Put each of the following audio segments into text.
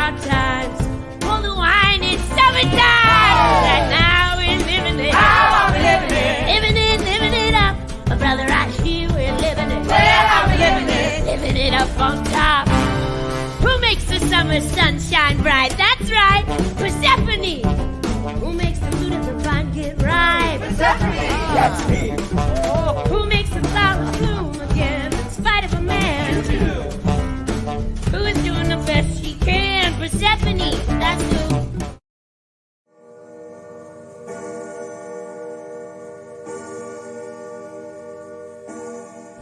hard times. Pull the wine, it's summertime. And now we're living it. How are we living it? Living it up. My brother, I hear we're living it. Well, how we living it? Living it up on top. Who makes the summer sun shine bright? That's right, Persephone. Who makes the fruit of the vine get ripe? Persephone. That's me. Who makes the flowers bloom again in spite of a man? Who is doing the best she can? Persephone. That's who.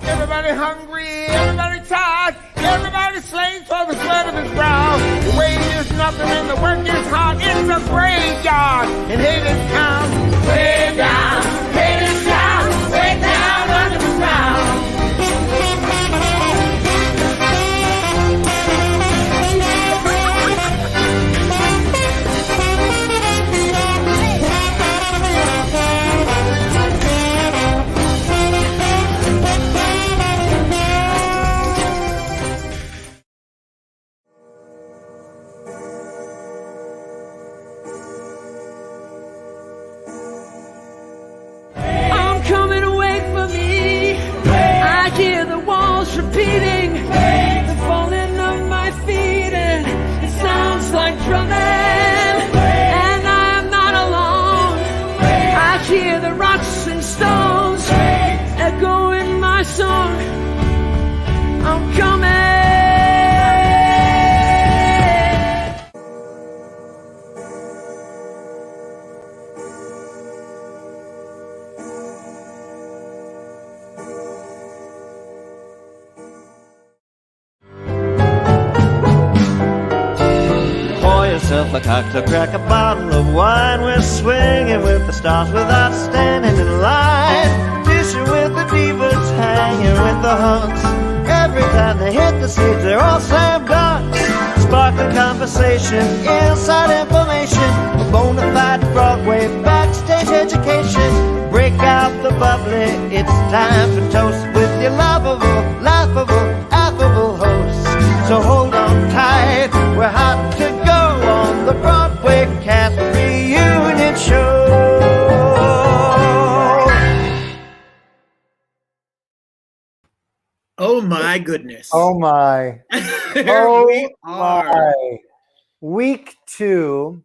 Everybody hungry, everybody tired, everybody slaves for the sweat of his brow. The wage is nothing and the work is hard. It's a graveyard in HADESTOWN. Way down, HADESTOWN, way down under the ground. Repeating the falling of my feet, and it sounds like drumming, and I am not alone. I hear the rocks and stones echoing my song. I'm coming. A cocktail, crack a bottle of wine. We're swinging with the stars without standing in line. Fishing with the divas, hanging with the hunks. Every time they hit the stage, they're all slam dunks. Sparkling conversation, inside information, a bona fide Broadway backstage education. Break out the bubbly, it's time for toast with your lovable, laughable, affable hosts. So hold on tight, we're hot to go on the Broadway Cast Reunion Show. Oh my goodness. Oh my. Here we are. My. Week two.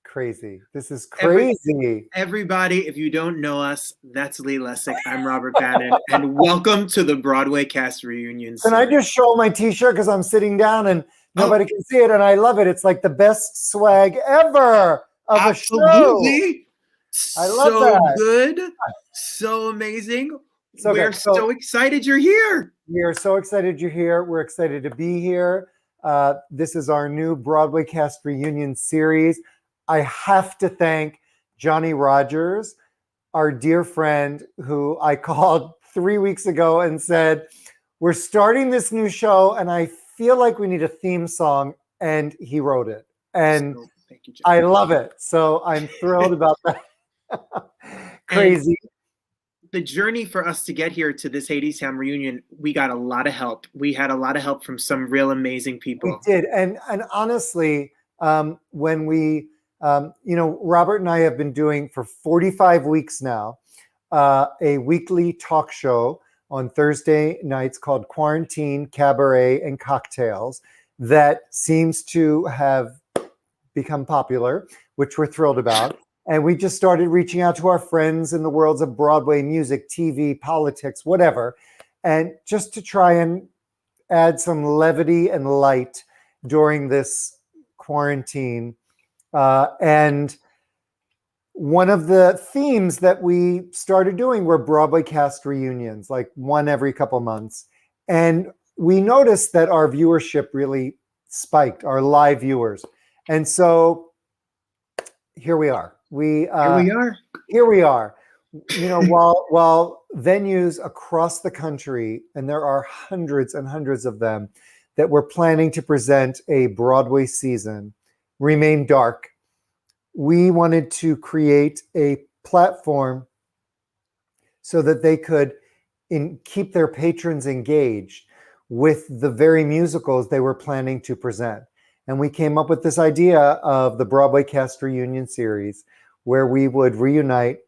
Crazy. This is crazy. Everybody, if you don't know us, that's Lee Lessack. I'm Robert Bannon, and welcome to the Broadway Cast Reunion Series. Can I just show my t-shirt because I'm sitting down and nobody can see it, and I love it. It's like the best swag ever of a show. Absolutely. I love so that. Good. So amazing. So We're so excited you're here. We are so excited you're here. We're excited to be here. This is our new Broadway Cast Reunion Series. I have to thank Johnny Rogers, our dear friend, who I called 3 weeks ago and said, we're starting this new show and I feel like we need a theme song, and he wrote it. And thank you, Johnny. I love it. So I'm thrilled about that. Crazy. And the journey for us to get here to this HADESTOWN reunion, we got a lot of help. We had a lot of help from some real amazing people. We did. And honestly, when we, Robert and I have been doing for 45 weeks now, a weekly talk show on Thursday nights called Quarantine, Cabaret, and Cocktails that seems to have become popular, which we're thrilled about. And we just started reaching out to our friends in the worlds of Broadway, music, TV, politics, whatever, and just to try and add some levity and light during this quarantine. And one of the themes that we started doing were Broadway cast reunions, like one every couple months. And we noticed that our viewership really spiked, our live viewers. And so here we are. Here we are. While venues across the country, and there are hundreds and hundreds of them that were planning to present a Broadway season, remain dark, we wanted to create a platform so that they could keep their patrons engaged with the very musicals they were planning to present. And we came up with this idea of the Broadway Cast Reunion Series, where we would reunite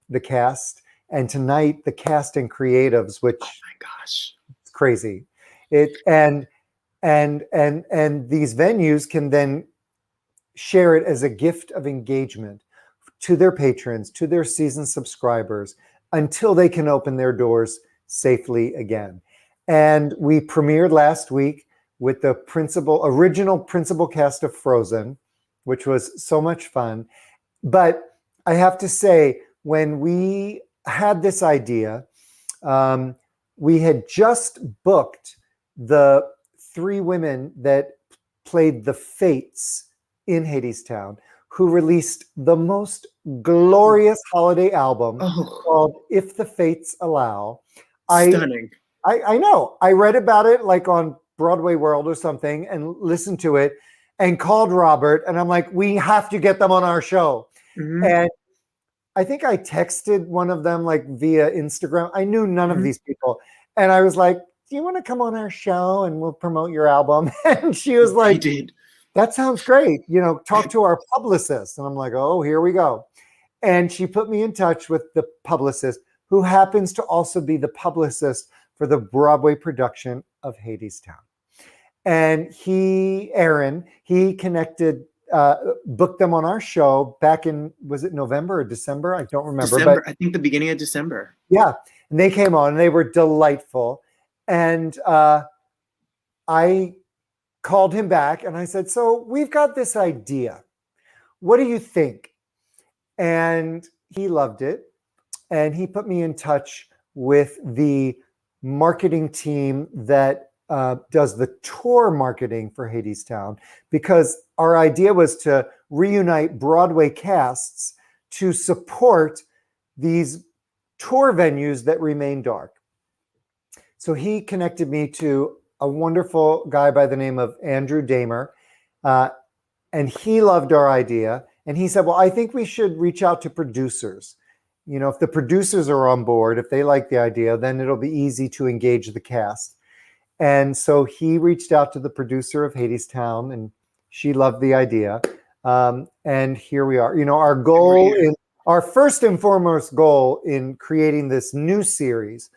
the cast, and tonight the cast and creatives, which, Oh my gosh, it's crazy. And these venues can then share it as a gift of engagement to their patrons, to their season subscribers, until they can open their doors safely again. And we premiered last week with the original principal cast of Frozen, which was so much fun. But I have to say, when we had this idea, we had just booked the 3 women that played the Fates in HADESTOWN, who released the most glorious holiday album called If the Fates Allow. stunning. I know. I read about it like on Broadway World or something and listened to it and called Robert, and I'm like, we have to get them on our show. Mm-hmm. And I think I texted one of them like via Instagram. I knew none of these people. And I was like, do you want to come on our show and we'll promote your album? And she was like, I did. that sounds great. You know, talk to our publicist. And I'm like, oh, here we go. And she put me in touch with the publicist, who happens to also be the publicist for the Broadway production of HADESTOWN. And Aaron, he connected, booked them on our show back in, was it November or December? I don't remember. December, but I think the beginning of December. yeah, and they came on and they were delightful. And I called him back and I said, so we've got this idea. What do you think? And he loved it. And he put me in touch with the marketing team that does the tour marketing for HADESTOWN, because our idea was to reunite Broadway casts to support these tour venues that remain dark. So he connected me to a wonderful guy by the name of Andrew Damer, and he loved our idea. And he said, well, I think we should reach out to producers. You know, if the producers are on board, if they like the idea, then it'll be easy to engage the cast. And so he reached out to the producer of HADESTOWN, and she loved the idea. And here we are. You know, our first and foremost goal in creating this new series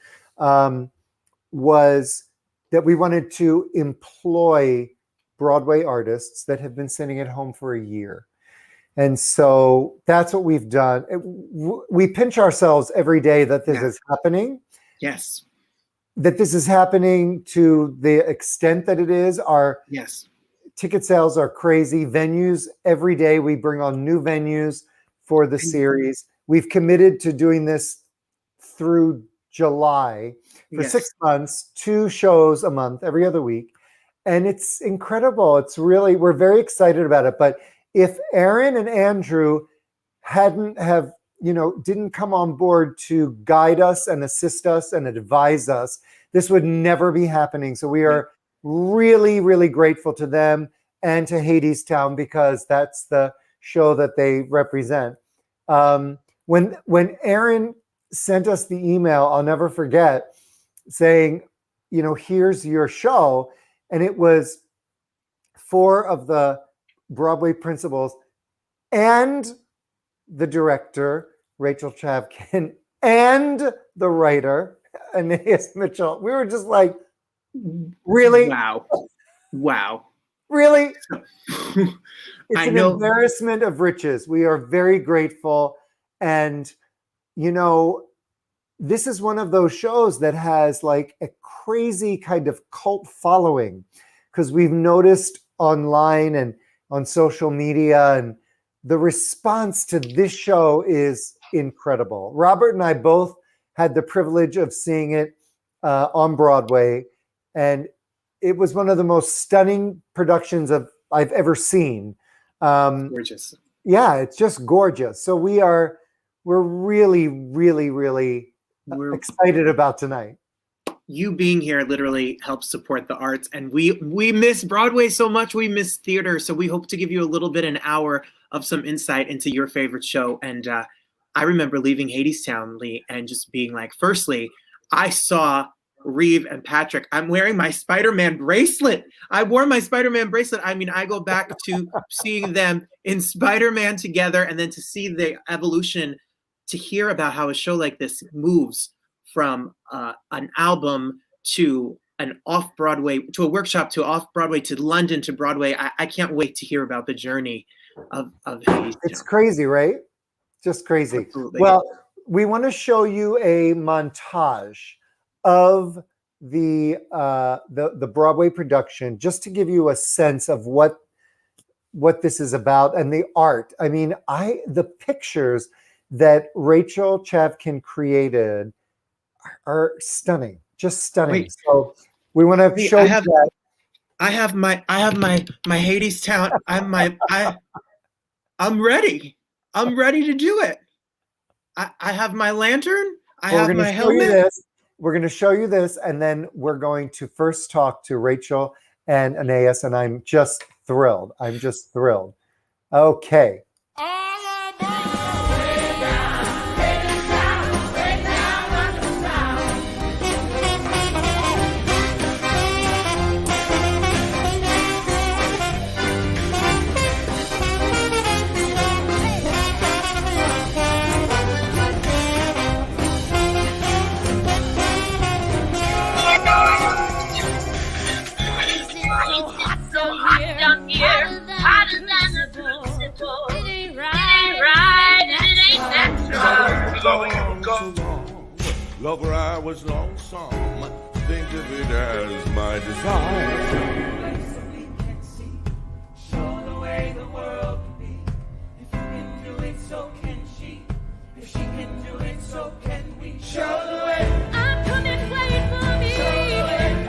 was that we wanted to employ Broadway artists that have been sitting at home for a year. And so that's what we've done. We pinch ourselves every day that this is happening. Yes. That this is happening to the extent that it is. Our ticket sales are crazy. Venues, every day we bring on new venues for the series. We've committed to doing this through July for 6 months, 2 shows a month, every other week. And it's incredible. It's really, we're very excited about it. But if Aaron and Andrew didn't come on board to guide us and assist us and advise us, this would never be happening. So we are really, really grateful to them and to HADESTOWN, because that's the show that they represent. When Aaron sent us the email, I'll never forget, saying, you know, here's your show. And it was 4 of the Broadway principals and the director, Rachel Chavkin, and the writer, Anais Mitchell. We were just like, really? Wow. Really? It's an embarrassment of riches. We are very grateful. And, you know, this is one of those shows that has like a crazy kind of cult following, because we've noticed online and on social media, and the response to this show is incredible. Robert and I both had the privilege of seeing it on Broadway, and it was one of the most stunning productions I've ever seen. Gorgeous. Yeah, it's just gorgeous. So we're really, really, really excited about tonight. You being here literally helps support the arts, and we miss Broadway so much. We miss theater, so we hope to give you a little bit, an hour of some insight into your favorite show. And I remember leaving HADESTOWN, Lee, and just being like, firstly, I saw Reeve and Patrick. I'm wearing my Spider-Man bracelet. I wore my Spider-Man bracelet. I mean, I go back to seeing them in Spider-Man together, and then to see the evolution, to hear about how a show like this moves from an album to an off-Broadway, to a workshop, to off-Broadway, to London, to Broadway. I can't wait to hear about the journey of Hadestown. It's crazy, right? Just crazy. Absolutely. Well, we want to show you a montage of the Broadway production, just to give you a sense of what this is about, and the art. I mean, the pictures that Rachel Chavkin created are stunning, just stunning. Wait. So we want to show you that. I have my Hadestown. I'm ready. I'm ready to do it. I have my lantern. I have my helmet. We're going to show you this, and then we're going to first talk to Rachel and Anais, and I'm just thrilled. I'm just thrilled. Okay. Lover, I was lonesome. Think of it as my desire. Show the way the world can be. If you can do it, so can she. If she can do it, so can we. Show the way. I'm coming, wait for me.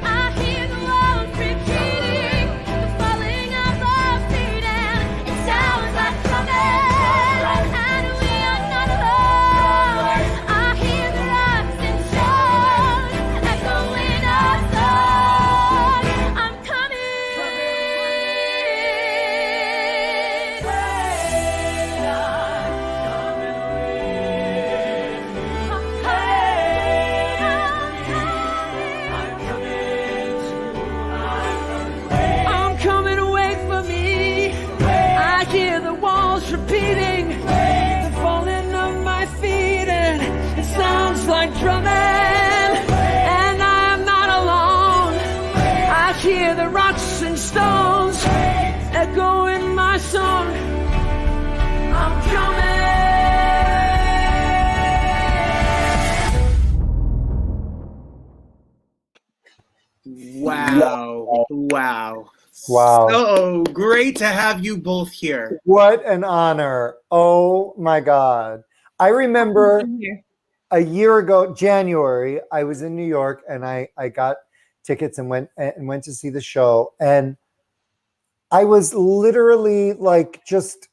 I hear the walls repeating, the falling of the feet, and it sounds like coming. And we are not alone. I hear the rocks and shores echoing our song. I'm coming. I'm coming, wait for me. I hear the walls repeating, the falling of my feet, and it sounds like drumming. And I am not alone. I hear the rocks and stones echoing my song. I'm coming. Wow. Wow. Wow. So great to have you both here. What an honor. Oh my God. I remember a year ago, January, I was in New York, and I got tickets and went to see the show. And I was literally like just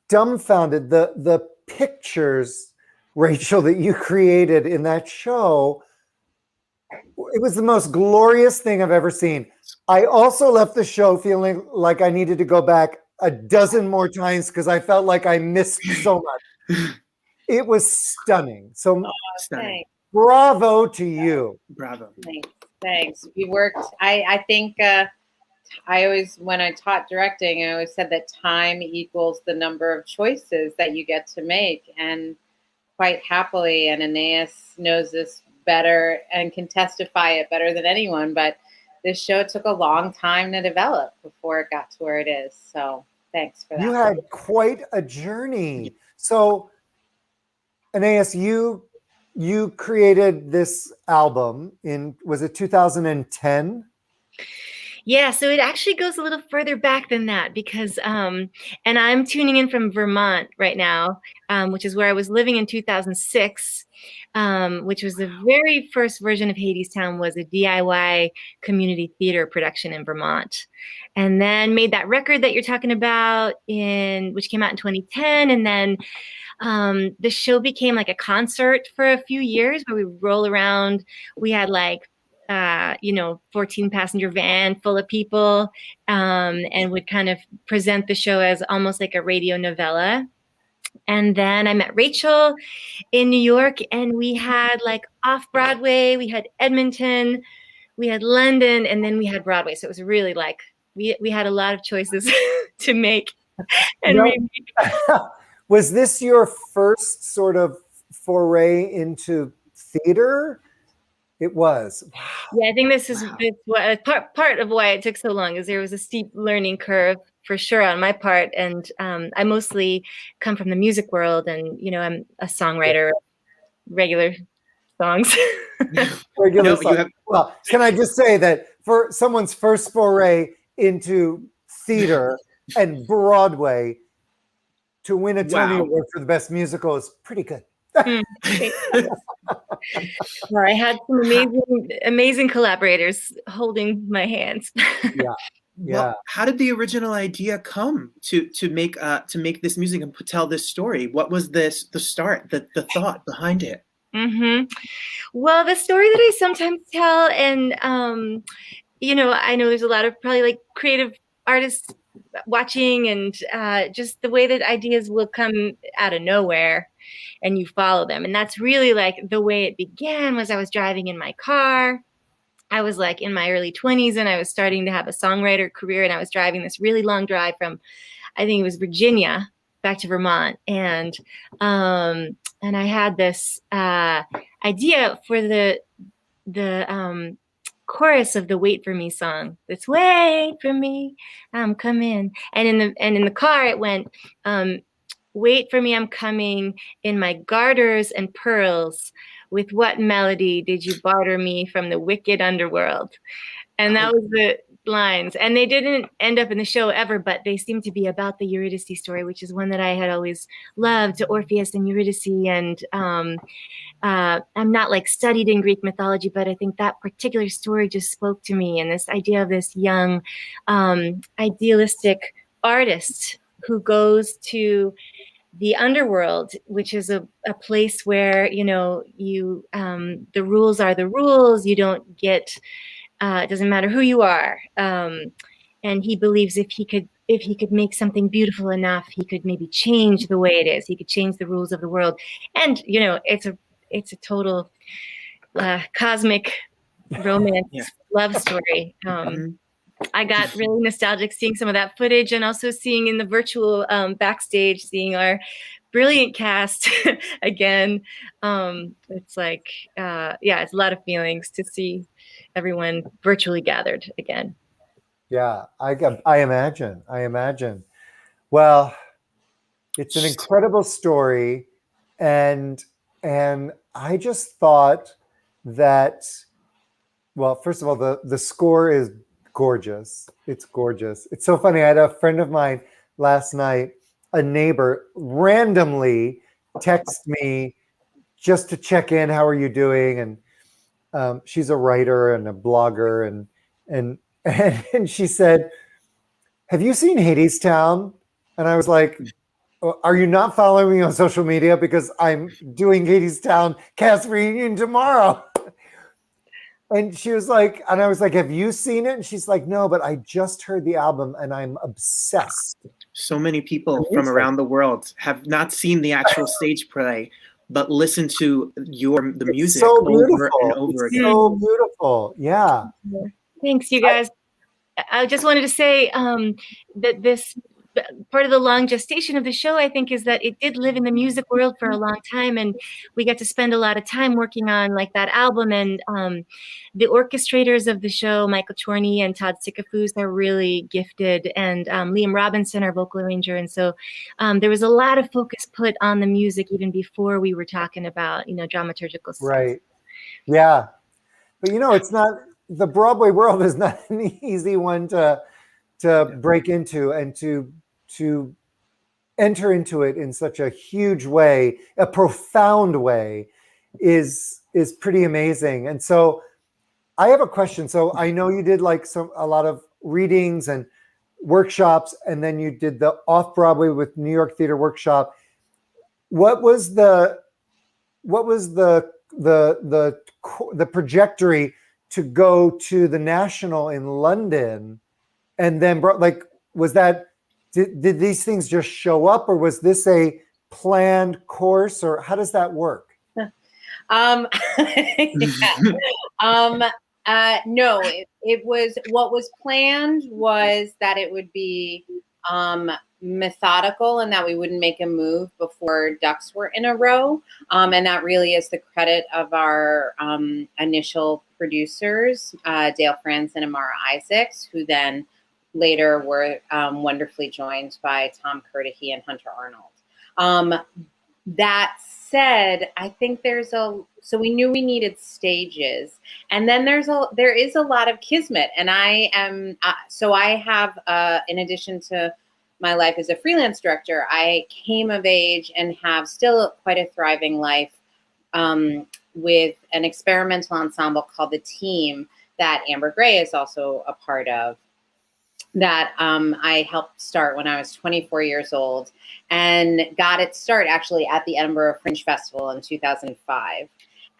dumbfounded. The pictures, Rachel, that you created in that show, it was the most glorious thing I've ever seen. I also left the show feeling like I needed to go back a dozen more times because I felt like I missed so much. It was stunning. So Stunning. bravo to you. Bravo. Thanks. We worked. I think I always, when I taught directing, I always said that time equals the number of choices that you get to make, and quite happily, and Anais knows this better and can testify it better than anyone, but this show took a long time to develop before it got to where it is. So thanks for that. You had quite a journey. So Anais, you created this album in, was it 2010? Yeah, so it actually goes a little further back than that because, and I'm tuning in from Vermont right now, which is where I was living in 2006, which was the very first version of Hadestown, was a DIY community theater production in Vermont. And then made that record that you're talking about, which came out in 2010. And then the show became like a concert for a few years where we roll around. We had like 14 passenger van full of people, and would kind of present the show as almost like a radio novella. And then I met Rachel in New York, and we had like off Broadway, we had Edmonton, we had London, and then we had Broadway. So it was really like we had a lot of choices to make and No. remake. Was this your first sort of foray into theater? It was. Yeah, I think this is part of why it took so long, is there was a steep learning curve for sure on my part. And I mostly come from the music world, and, you know, I'm a songwriter, regular songs. Regular No, song. you have. Well, can I just say that for someone's first foray into theater and Broadway, to win a Tony Wow. Award for the best musical is pretty good. Well, I had some amazing collaborators holding my hands. Yeah. Well, how did the original idea come to make this music and tell this story? What was the start, the thought behind it? Well, the story that I sometimes tell, and you know, I know there's a lot of probably like creative artists watching, and just the way that ideas will come out of nowhere and you follow them. And that's really like the way it began. Was I was driving in my car. I was like in my early 20s, and I was starting to have a songwriter career, and I was driving this really long drive from, I think it was Virginia, back to Vermont. And I had this idea for the chorus of the "Wait for Me" song. That's "Wait for me, I'm coming." And in the car it went, "Wait for me, I'm coming in my garters and pearls. With what melody did you barter me from the wicked underworld?" And that was the lines. And they didn't end up in the show ever, but they seem to be about the Eurydice story, which is one that I had always loved, Orpheus and Eurydice. And I'm not like studied in Greek mythology, but I think that particular story just spoke to me. And this idea of this young, idealistic artist who goes to the underworld, which is a place where, you know, you the rules are the rules. You don't get, it doesn't matter who you are. And he believes if he could make something beautiful enough, he could maybe change the way it is. He could change the rules of the world. And, you know, it's a total cosmic romance love story. I got really nostalgic seeing some of that footage, and also seeing in the virtual backstage, seeing our brilliant cast again. It's like, it's a lot of feelings to see everyone virtually gathered again. Yeah, I imagine. Well, it's an incredible story, and I just thought that, well, first of all, the score is gorgeous. It's gorgeous. It's so funny. I had a friend of mine last night, a neighbor, randomly text me just to check in. How are you doing? And she's a writer and a blogger, and she said, "Have you seen HADESTOWN?" And I was like, "Are you not following me on social media? Because I'm doing HADESTOWN cast reunion tomorrow." And she was like, and I was like, "Have you seen it?" And she's like, "No, but I just heard the album and I'm obsessed." So many people from around the world have not seen the actual stage play, but listen to the music over and over again. So beautiful. Yeah. Thanks, you guys. I just wanted to say that this part of the long gestation of the show, I think, is that it did live in the music world for a long time, and we got to spend a lot of time working on like that album. And the orchestrators of the show, Michael Chorney and Todd Sikafus, are really gifted, and Liam Robinson, our vocal arranger. And so there was a lot of focus put on the music even before we were talking about, you know, dramaturgical stuff. Right. Yeah. But you know, it's not, the Broadway world is not an easy one to break into, and to enter into it in such a huge way, a profound way, is pretty amazing. And so I have a question. So I know you did like a lot of readings and workshops, and then you did the off-Broadway with New York Theater Workshop. What was the trajectory to go to the National in London? And then like, was that, did these things just show up, or was this a planned course, or how does that work? Yeah. No, it was, what was planned was that it would be methodical and that we wouldn't make a move before ducks were in a row. And that really is the credit of our initial producers, Dale Franz and Amara Isaacs, who then later were wonderfully joined by Tom Curtihy and Hunter Arnold. That said, I think so we knew we needed stages, and then there is a lot of kismet, and I am, so I have, in addition to my life as a freelance director, I came of age and have still quite a thriving life with an experimental ensemble called The Team that Amber Gray is also a part of, that I helped start when I was 24 years old, and got its start actually at the Edinburgh Fringe Festival in 2005.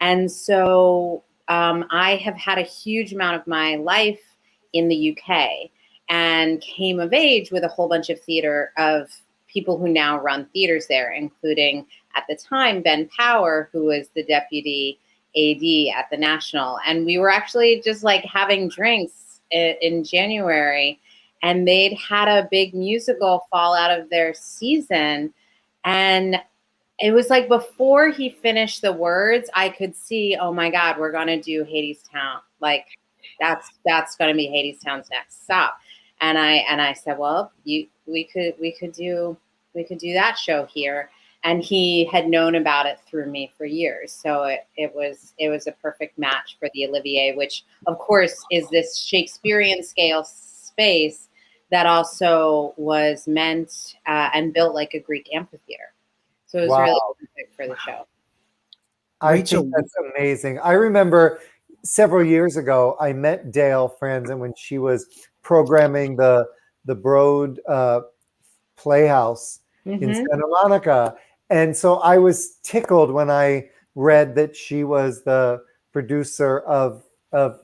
And so I have had a huge amount of my life in the UK, and came of age with a whole bunch of people who now run theaters there, including at the time Ben Power, who was the deputy AD at the National. And we were actually just like having drinks in January, and they'd had a big musical fall out of their season. And it was like before he finished the words, I could see, oh my God, we're going to do HADESTOWN. Like that's going to be HADESTOWN's next stop. And I said, well, we could do that show here. And he had known about it through me for years. So it was a perfect match for the Olivier, which of course is this Shakespearean scale space that also was meant and built like a Greek amphitheater. So it was really perfect for the show. I think that's amazing. I remember several years ago, I met Dale Franz when she was programming the Broad Playhouse in Santa Monica. And so I was tickled when I read that she was the producer of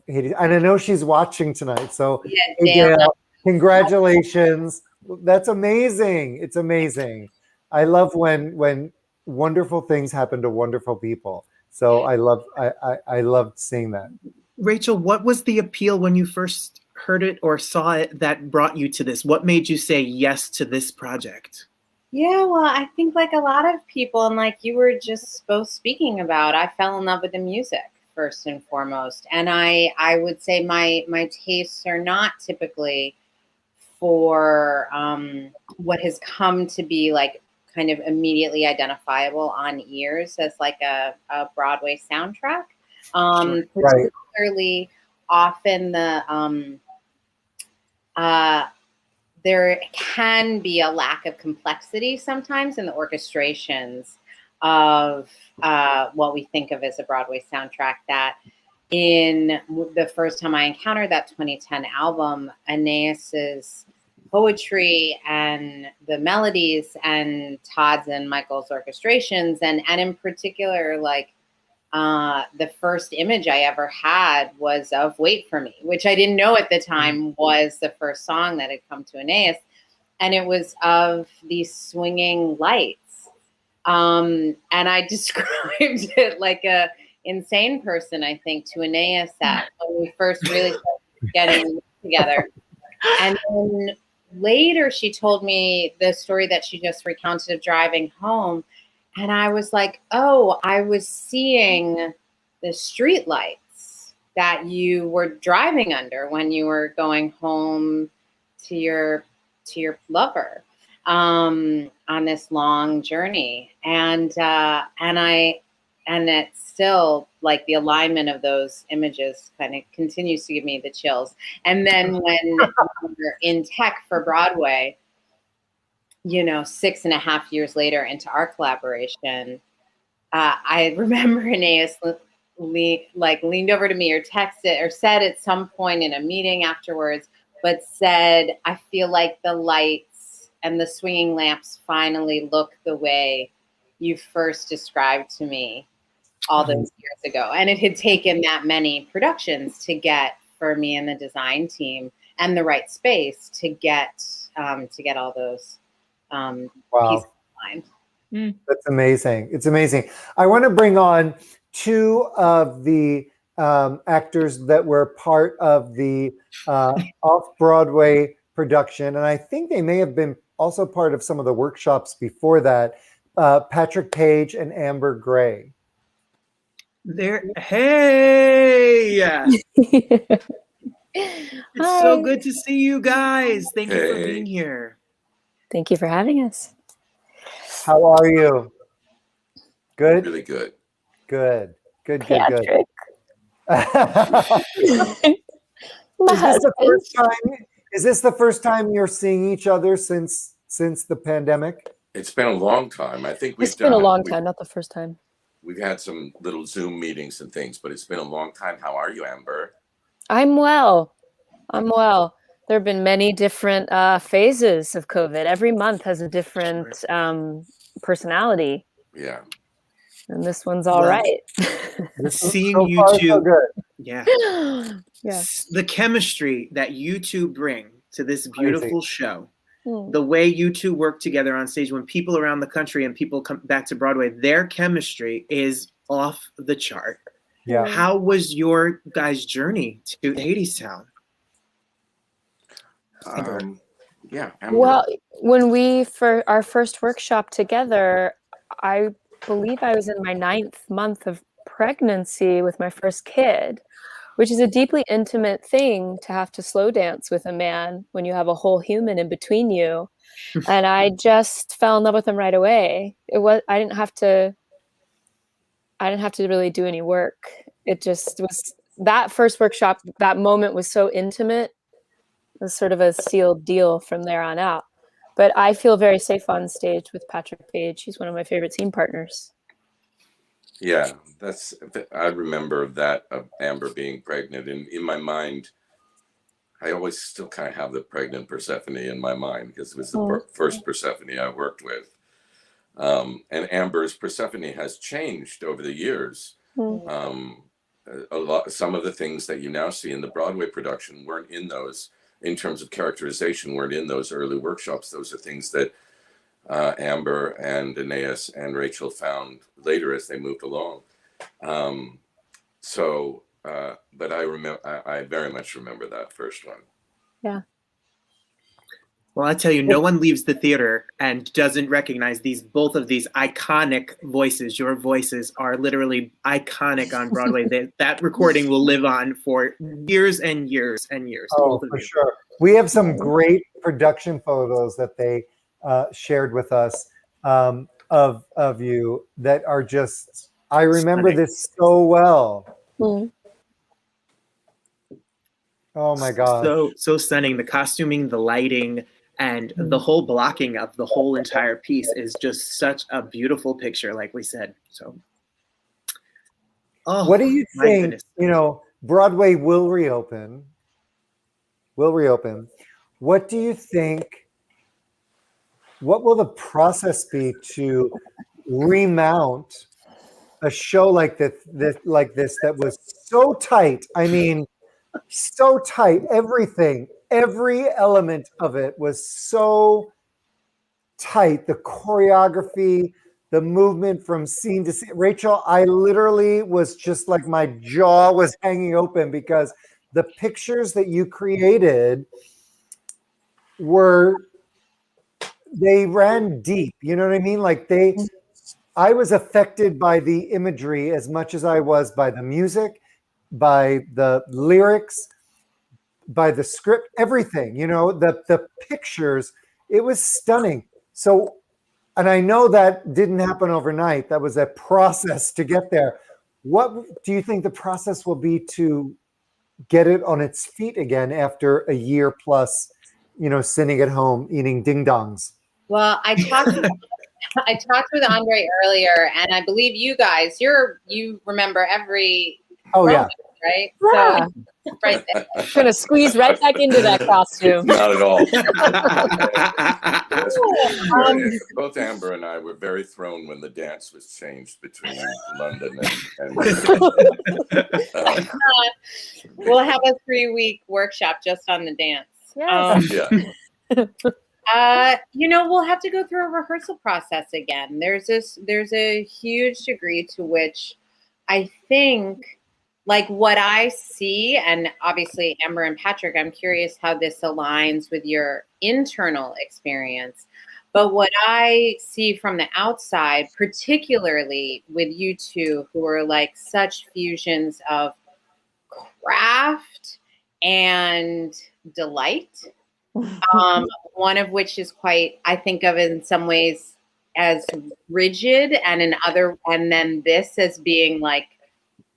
Hades. And I know she's watching tonight. So hey, Dale, congratulations. That's amazing. It's amazing. I love when wonderful things happen to wonderful people. So I loved seeing that. Rachel, what was the appeal when you first heard it or saw it that brought you to this? What made you say yes to this project? Yeah, well, I think like a lot of people, and like you were just both speaking about, I fell in love with the music first and foremost. And I would say my tastes are not typically for what has come to be like kind of immediately identifiable on ears as like a Broadway soundtrack. Particularly often there can be a lack of complexity sometimes in the orchestrations of what we think of as a Broadway soundtrack. That in the first time I encountered that 2010 album, Anais's poetry and the melodies and Todd's and Michael's orchestrations, and in particular, like the first image I ever had was of Wait For Me, which I didn't know at the time was the first song that had come to Anais. And it was of these swinging lights. And I described it like a insane person, I think, to Anais that when we first really started getting together. And then later she told me the story that she just recounted of driving home. And I was like, oh, I was seeing the street lights that you were driving under when you were going home to your lover on this long journey. And it's still like the alignment of those images kind of continues to give me the chills. And then when we're in tech for Broadway, 6.5 years later into our collaboration, I remember Anais leaned over to me or texted or said at some point in a meeting afterwards, but said, I feel like the lights and the swinging lamps finally look the way you first described to me all those years ago. And it had taken that many productions to get for me and the design team and the right space to get all those pieces aligned. That's amazing. It's amazing. I want to bring on two of the actors that were part of the off-Broadway production, and I think they may have been also part of some of the workshops before that. Patrick Page and Amber Gray. Hey! It's so good to see you guys. Thank you for being here. Thank you for having us. How are you? Good? Really good. Good. Patrick. Is this the first time you're seeing each other since the pandemic? It's been a long time. I think It's been a long time, not the first time. We've had some little Zoom meetings and things, but it's been a long time. How are you, Amber? I'm well. There have been many different phases of COVID. Every month has a different personality. Yeah. And this one's all right. Seeing so you far, two, so good. yeah, Yeah. the chemistry that you two bring to this beautiful show, Mm. the way you two work together on stage, when people around the country and people come back to Broadway, their chemistry is off the chart. Yeah. How was your guys' journey to HADESTOWN? Yeah. Amber. Well, when we for our first workshop together, I believe I was in my 9th month of pregnancy with my first kid, which is a deeply intimate thing to have to slow dance with a man when you have a whole human in between you. And I just fell in love with him right away. I didn't have to really do any work. It just was that first workshop, that moment was so intimate. It was sort of a sealed deal from there on out. But I feel very safe on stage with Patrick Page. He's one of my favorite scene partners. Yeah, I remember that of Amber being pregnant, and in my mind, I always still kind of have the pregnant Persephone in my mind because it was the first Persephone I worked with. And Amber's Persephone has changed over the years. Some of the things that you now see in the Broadway production weren't in those, in terms of characterization, weren't in those early workshops. Those are things that Amber and Anais and Rachel found later as they moved along. But I very much remember that first one. Yeah. Well, I tell you, no one leaves the theater and doesn't recognize both of these iconic voices. Your voices are literally iconic on Broadway. That recording will live on for years and years and years. Oh, for sure. We have some great production photos that they shared with us of you that are just, I remember this so well. Oh my God. So stunning. The costuming, the lighting, and the whole blocking of the whole entire piece is just such a beautiful picture, like we said. So, what do you think? Goodness. You know, Broadway will reopen. What do you think? What will the process be to remount a show like this that was so tight? I mean, so tight. Every element of it was so tight. The choreography, the movement from scene to scene. Rachel, I literally was just like, my jaw was hanging open because the pictures that you created they ran deep. You know what I mean? Like I was affected by the imagery as much as I was by the music, by the lyrics, by the script, everything, you know, the pictures, it was stunning. So, and I know that didn't happen overnight. That was a process to get there. What do you think the process will be to get it on its feet again after a year plus, you know, sitting at home eating ding dongs? Well, I talked with Andre earlier, and I believe you guys, you remember every moment, right? Yeah. So, right there. I'm gonna squeeze right back into that costume. Not at all. Both Amber and I were very thrown when the dance was changed between London and we'll have a 3-week workshop just on the dance. Yes. yeah. We'll have to go through a rehearsal process again. There's a huge degree to which I think, like what I see, and obviously Amber and Patrick, I'm curious how this aligns with your internal experience. But what I see from the outside, particularly with you two, who are like such fusions of craft and delight, one of which is quite, I think of it in some ways as rigid, and then this as being like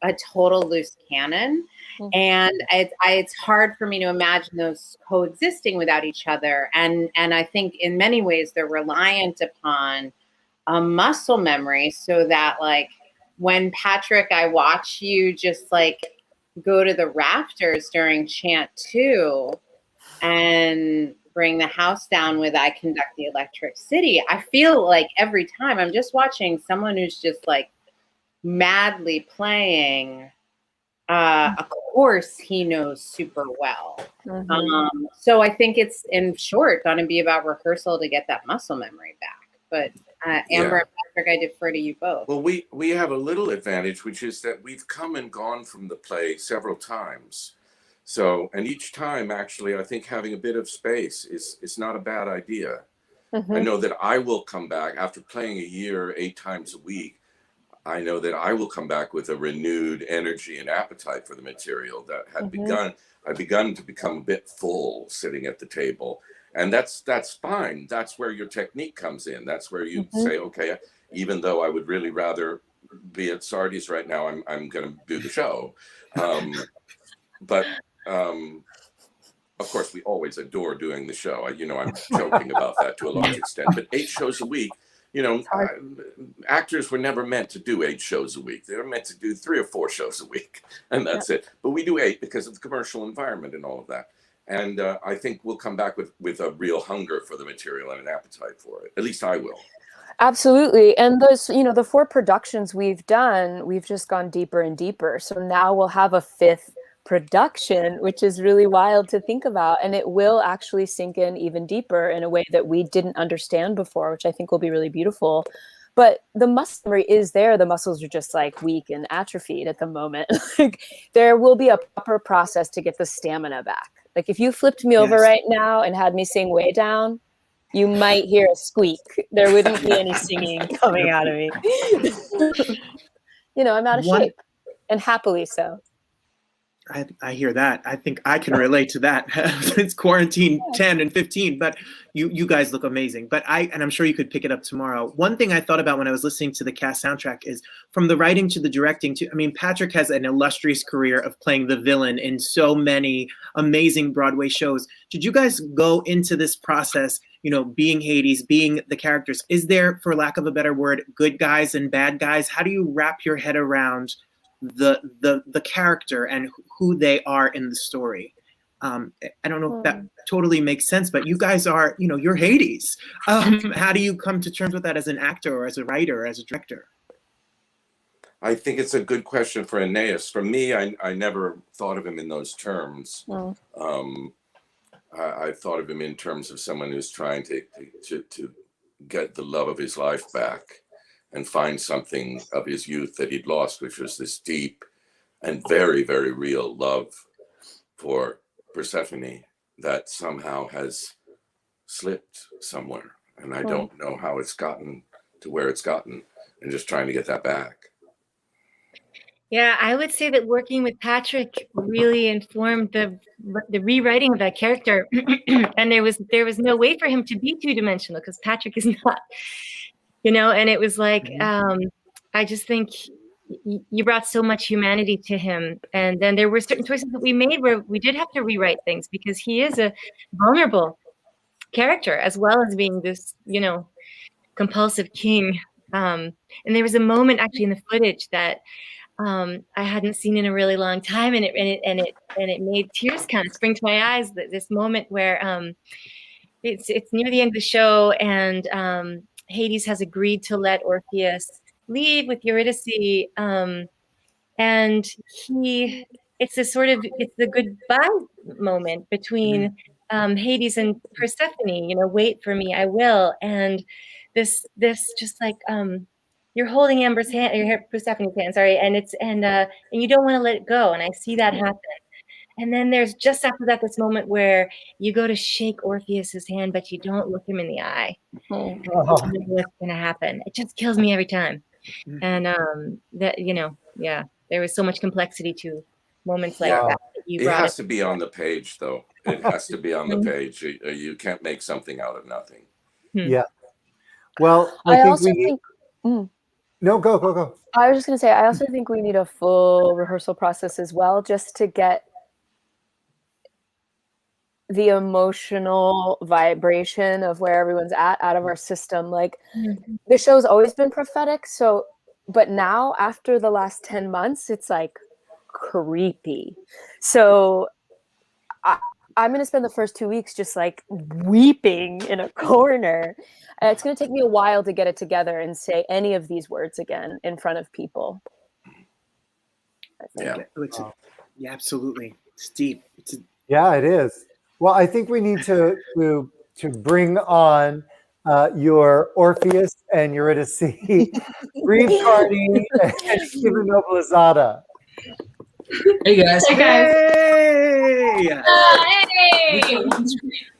a total loose cannon. And it's hard for me to imagine those coexisting without each other. And I think in many ways they're reliant upon a muscle memory, so that like when Patrick, I watch you just like go to the rafters during chant 2 and bring the house down with I Conduct the Electric City. I feel like every time I'm just watching someone who's just like madly playing a course he knows super well. So I think it's, in short, going to be about rehearsal to get that muscle memory back. But Amber and Patrick, I defer to you both. Well, we have a little advantage, which is that we've come and gone from the play several times. So, and each time, actually, I think having a bit of space is not a bad idea. I know that I will come back after playing a year 8 times a week. I know that I will come back with a renewed energy and appetite for the material that had begun to become a bit full sitting at the table. And that's fine. That's where your technique comes in. That's where you say, okay, even though I would really rather be at Sardi's right now, I'm going to do the show. But of course, we always adore doing the show. I'm joking about that to a large extent. But 8 shows a week, actors were never meant to do 8 shows a week. They were meant to do 3 or 4 shows a week, and that's it. But we do 8 because of the commercial environment and all of that. And I think we'll come back with a real hunger for the material and an appetite for it. At least I will. Absolutely. And those, the 4 productions we've done, we've just gone deeper and deeper. So now we'll have a 5th production, which is really wild to think about. And it will actually sink in even deeper in a way that we didn't understand before, which I think will be really beautiful. But the muscle memory is there. The muscles are just like weak and atrophied at the moment. Like, there will be a proper process to get the stamina back. Like if you flipped me over right now and had me sing Way Down, you might hear a squeak. There wouldn't be any singing coming out of me. I'm out of shape, and happily so. I hear that. I think I can relate to that. It's quarantine 10 and 15, but you guys look amazing. But I'm sure you could pick it up tomorrow. One thing I thought about when I was listening to the cast soundtrack is from the writing to the directing Patrick has an illustrious career of playing the villain in so many amazing Broadway shows. Did you guys go into this process, being Hades, being the characters? Is there, for lack of a better word, good guys and bad guys? How do you wrap your head around the character and who they are in the story? I don't know if that totally makes sense, but you guys are, you're Hades. How do you come to terms with that as an actor or as a writer or as a director? I think it's a good question for Anais. For me, I never thought of him in those terms. I thought of him in terms of someone who's trying to get the love of his life back and find something of his youth that he'd lost, which was this deep and very, very real love for Persephone that somehow has slipped somewhere. And I don't know how it's gotten to where it's gotten, and just trying to get that back. Yeah, I would say that working with Patrick really informed the rewriting of that character. And there was no way for him to be 2-dimensional because Patrick is not, and it was like, I just think you brought so much humanity to him. And then there were certain choices that we made where we did have to rewrite things because he is a vulnerable character as well as being this, compulsive king. And there was a moment actually in the footage that I hadn't seen in a really long time, and it made tears kind of spring to my eyes. This moment where it's near the end of the show, and Hades has agreed to let Orpheus leave with Eurydice, and it's the goodbye moment between Hades and Persephone, wait for me, I will. And this just like, you're holding Amber's hand, Persephone's hand, sorry, and you don't want to let it go. And I see that happen. And then there's just after that this moment where you go to shake Orpheus's hand, but you don't look him in the eye. Oh. What's going to happen? It just kills me every time. And that there was so much complexity to moments like that. It has to be on the page, though. It has to be on the page. You can't make something out of nothing. Yeah. Well, I also think. No, go. I was just going to say, I also think we need a full rehearsal process as well, just to get the emotional vibration of where everyone's at out of our system. Like the show's always been prophetic. So, but now after the last 10 months, it's like creepy. So I'm going to spend the first 2 weeks just like weeping in a corner. And it's going to take me a while to get it together and say any of these words again in front of people. Yeah, absolutely. It's deep. Yeah, it is. Well, I think we need to bring on your Orpheus and Eurydice, Reeve Carney and Eva Noblezada. Hey guys. Hey!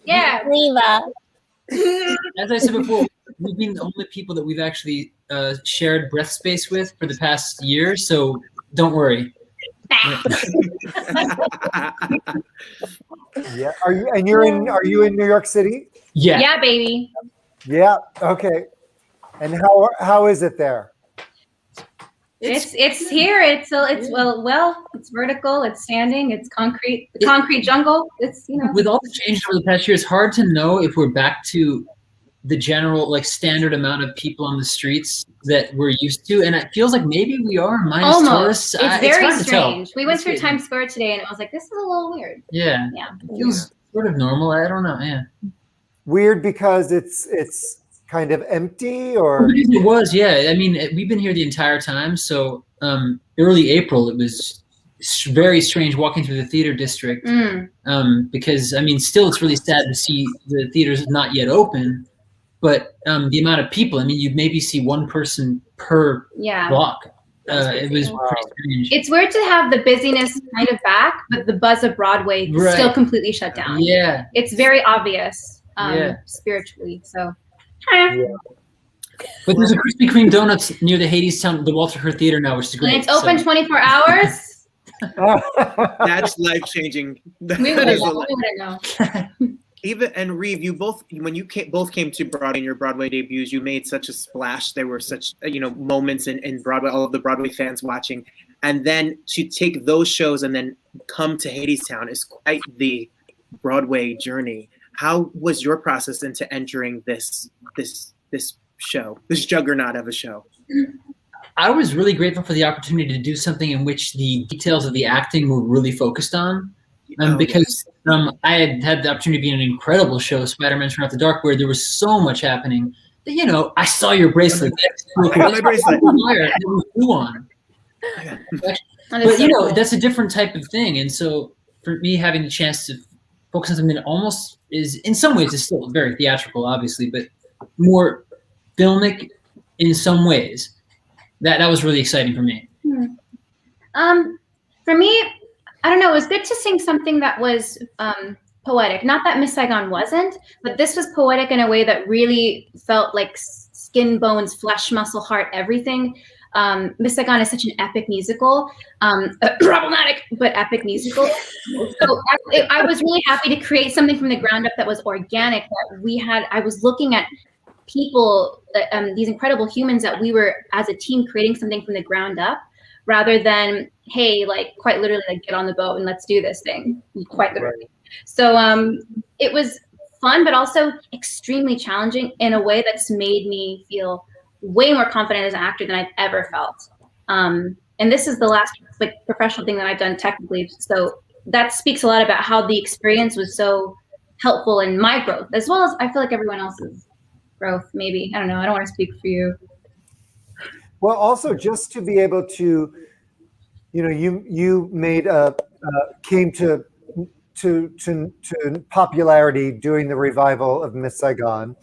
Yeah, Reva. As I said before, we've been the only people that we've actually shared breath space with for the past year, so don't worry. Yeah. Are you in New York City? Yeah. Yeah, baby. Yeah. Okay. And how is it there? It's here. It's vertical. It's standing. It's concrete. The concrete jungle. It's With all the changes over the past year, it's hard to know if we're back to the general standard amount of people on the streets that we're used to, and it feels like maybe we are minus tourists. It's very strange. We went through Times Square today, and it was like, this is a little weird. Yeah. It feels sort of normal. I don't know. Yeah. Weird because it's kind of empty, or it was. Yeah. I mean, we've been here the entire time. So early April, it was very strange walking through the theater district because still it's really sad to see the theaters not yet open. But the amount of people, you maybe see one person per block. It was pretty strange. It's weird to have the busyness kind of back, but the buzz of Broadway still completely shut down. Yeah. It's very obvious spiritually. So. But there's a Krispy Kreme donuts near the HADESTOWN, the Walter Hurt Theater now, which is great. And it's open 24 hours. That's life-changing. We wouldn't know. Eva and Reeve, you both, when you both came to Broadway in your Broadway debuts, you made such a splash. There were such moments in Broadway, all of the Broadway fans watching, and then to take those shows and then come to HADESTOWN is quite the Broadway journey. How was your process into entering this show, this juggernaut of a show? I was really grateful for the opportunity to do something in which the details of the acting were really focused on. Because I had the opportunity to be in an incredible show, Spider-Man Turn Off the Dark, where there was so much happening that, I saw your bracelet. My bracelet. On. But, that's a different type of thing. And so for me, having the chance to focus on something that almost is, in some ways, is still very theatrical, obviously, but more filmic in some ways, that was really exciting for me. For me, I don't know, it was good to sing something that was poetic. Not that Miss Saigon wasn't, but this was poetic in a way that really felt like skin, bones, flesh, muscle, heart, everything. Miss Saigon is such an epic musical, problematic, but epic musical. So I was really happy to create something from the ground up that was organic, that I was looking at people, these incredible humans that we were, as a team, creating something from the ground up, rather than, hey, quite literally, get on the boat and let's do this thing, quite literally. Right. So it was fun, but also extremely challenging in a way that's made me feel way more confident as an actor than I've ever felt. And this is the last professional thing that I've done technically. So that speaks a lot about how the experience was so helpful in my growth, as well as I feel like everyone else's growth, maybe. I don't know. I don't want to speak for you. Well, also just to be able to, you made came to popularity doing the revival of Miss Saigon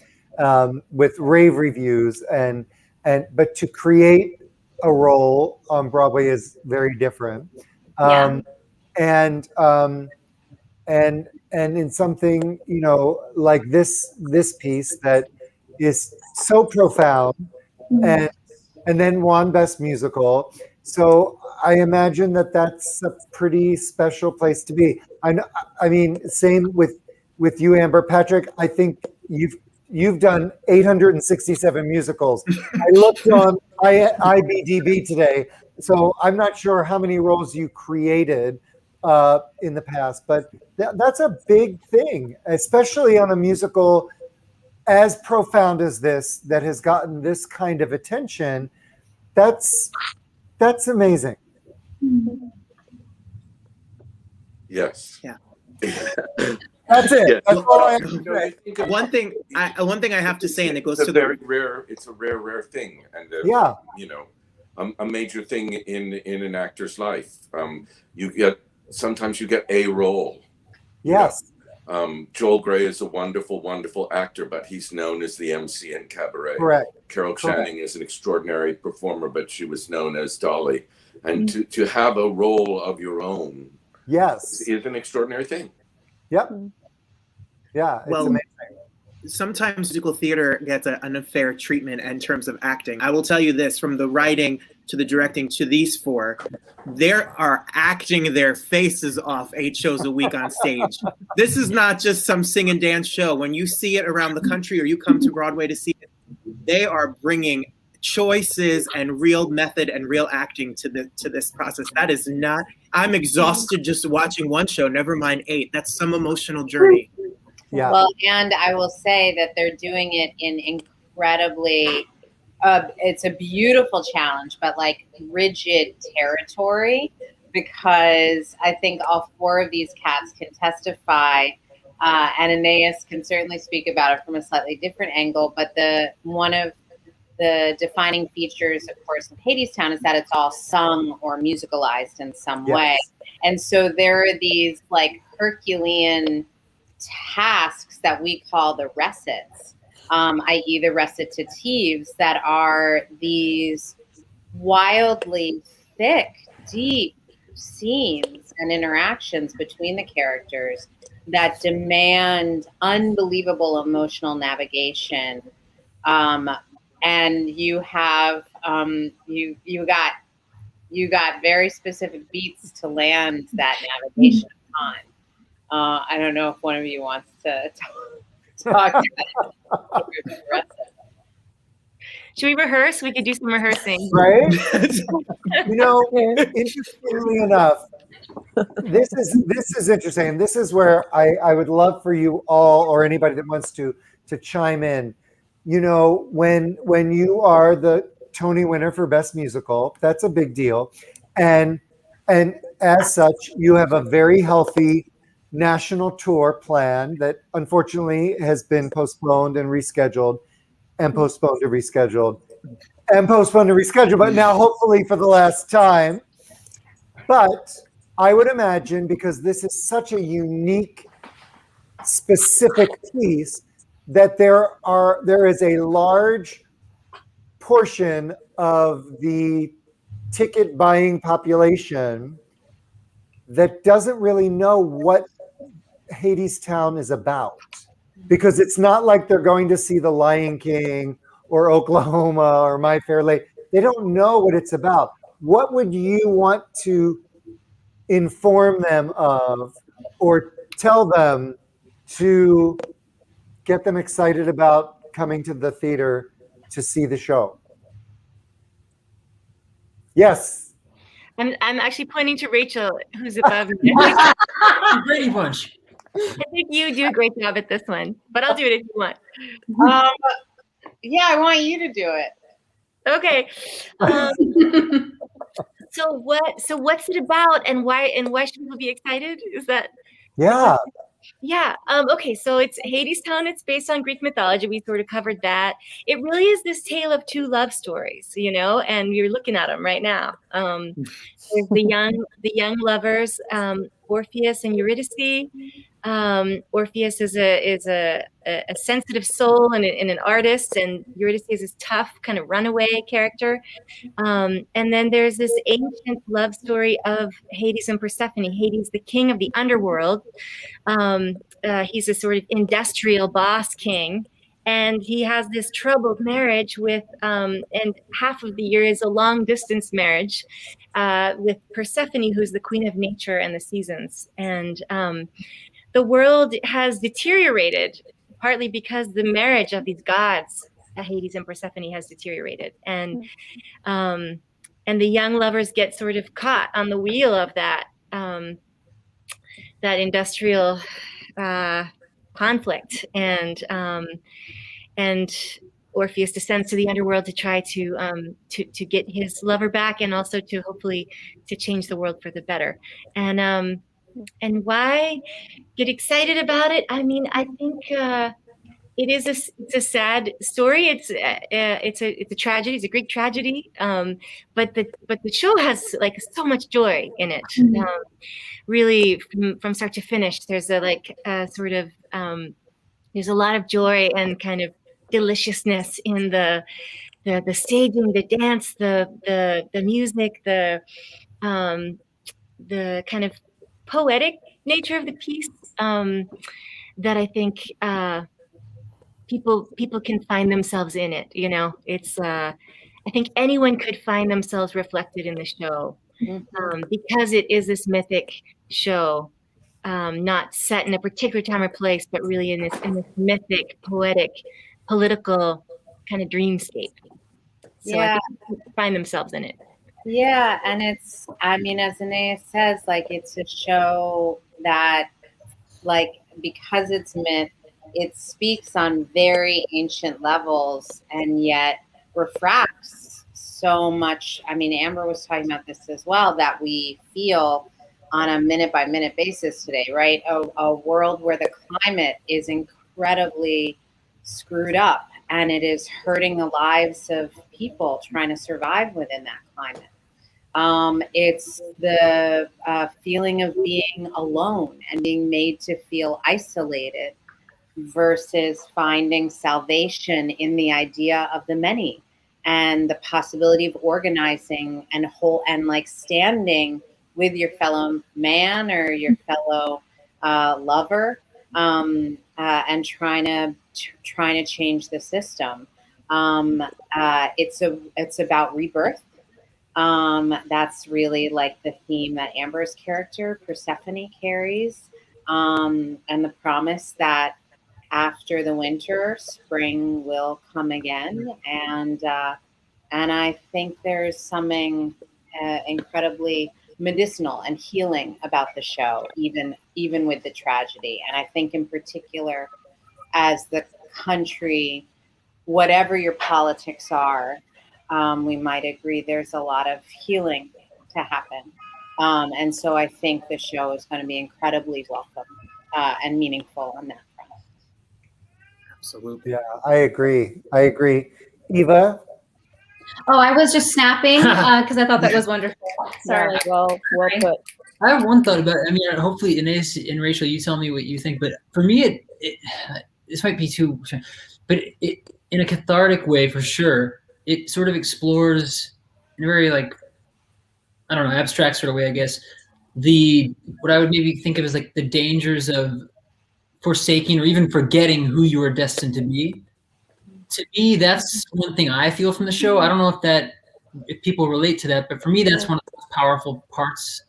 with rave reviews, but to create a role on Broadway is very different. And in something, you know, like this piece that is so profound, and then won Best Musical. So I imagine that that's a pretty special place to be. I mean, same with you, Amber. Patrick, I think you've done 867 musicals. I looked on IBDB today, so I'm not sure how many roles you created in the past, but that's a big thing, especially on a musical as profound as this that has gotten this kind of attention. That's amazing. Yes. Yeah. That's it. Yeah. That's all I have to say. One thing I have to say, and it goes It's to a very rare. It's a rare thing, and yeah, you know, a major thing in an actor's life. Sometimes you get a role. Yes. Joel Grey is a wonderful actor, but he's known as the MC in Cabaret. Correct. Carol Channing is an extraordinary performer, but she was known as Dolly. And to have a role of your own, yes, is an extraordinary thing. Yep. Yeah, it's amazing. Sometimes musical theater gets an unfair treatment in terms of acting. I will tell you this, from the writing to the directing to these four, they are acting their faces off 8 shows a week on stage. This is not just some sing and dance show. When you see it around the country or you come to Broadway to see it, they are bringing choices and real method and real acting to this process. That is not, I'm exhausted just watching one show, never mind 8. That's some emotional journey. Yeah. Well, and I will say that they're doing it in incredibly, it's a beautiful challenge, but like rigid territory, because I think all 4 of these cats can testify, and Anais can certainly speak about it from a slightly different angle, but one of the defining features, of course, of HADESTOWN is that it's all sung or musicalized in some way. And so there are these like Herculean tasks that we call the recits, i.e. the recitatives, that are these wildly thick, deep scenes and interactions between the characters that demand unbelievable emotional navigation. And you have you got very specific beats to land that navigation on. I don't know if one of you wants to talk about it. Should we rehearse? We could do some rehearsing. Right? You know, interestingly enough, this is interesting. And this is where I would love for you all, or anybody that wants to chime in. You know, when you are the Tony winner for Best Musical, that's a big deal. And as such, you have a very healthy national tour plan that unfortunately has been postponed and rescheduled, and postponed to rescheduled, and postponed to rescheduled, but now hopefully for the last time. But I would imagine, because this is such a unique, specific piece, that there is a large portion of the ticket buying population that doesn't really know what HADESTOWN is about, because it's not like they're going to see The Lion King or Oklahoma or My Fair Lady. They don't know what it's about. What would you want to inform them of, or tell them to get them excited about coming to the theater to see the show? Yes. I'm actually pointing to Rachel, who's above me. Brady Bunch. I think you do a great job at this one, but I'll do it if you want. Yeah, I want you to do it. Okay. So what's it about, and why should people be excited? Is that? Yeah. Yeah. Okay. So it's HADESTOWN. It's based on Greek mythology. We sort of covered that. It really is this tale of 2 love stories, you know, and you're looking at them right now. There's the young lovers, Orpheus and Eurydice. Orpheus is a sensitive soul and an artist, and Eurydice is this tough kind of runaway character. And then there's this ancient love story of Hades and Persephone. Hades, the king of the underworld. He's a sort of industrial boss king. And he has this troubled marriage with, and half of the year is a long distance marriage with Persephone, who's the queen of nature and the seasons. And the world has deteriorated, partly because the marriage of these gods, Hades and Persephone, has deteriorated. And the young lovers get sort of caught on the wheel of that, that industrial conflict. And Orpheus descends to the underworld to try to get his lover back, and also to hopefully to change the world for the better. And why get excited about it? I mean, I think it's a sad story. It's a tragedy. It's a Greek tragedy. But the show has like so much joy in it. Really, from start to finish, there's there's a lot of joy and kind of deliciousness in the staging, the dance, the music, the kind of poetic nature of the piece, that I think people can find themselves in it. You know, it's I think anyone could find themselves reflected in the show, because it is this mythic show. Not set in a particular time or place, but really in this mythic, poetic, political kind of dreamscape. So I think find themselves in it. Yeah, and it's, I mean, as Anais says, like, it's a show that, like, because it's myth, it speaks on very ancient levels and yet refracts so much. I mean, Amber was talking about this as well, that we feel on a minute-by-minute basis today, right? A world where the climate is incredibly screwed up, and it is hurting the lives of people trying to survive within that climate. It's the feeling of being alone and being made to feel isolated versus finding salvation in the idea of the many and the possibility of organizing and like standing with your fellow man or your fellow lover, and trying to change the system. It's about rebirth. That's really like the theme that Amber's character Persephone carries, and the promise that after the winter, spring will come again. And I think there's something incredibly medicinal and healing about the show, even with the tragedy. And I think in particular, as the country, whatever your politics are, we might agree there's a lot of healing to happen. And so I think the show is going to be incredibly welcome and meaningful on that front. Absolutely. Yeah, I agree. Eva? Oh, I was just snapping because I thought that was wonderful. Sorry. Well put. I have one thought about it. I mean, hopefully Anais and Rachel, you tell me what you think, but for me, this might be too, but in a cathartic way, for sure, it sort of explores in a very, like, I don't know, abstract sort of way, I guess, what I would maybe think of as like the dangers of forsaking or even forgetting who you are destined to be. To me, that's one thing I feel from the show. I don't know if people relate to that, but for me, that's one of the most powerful parts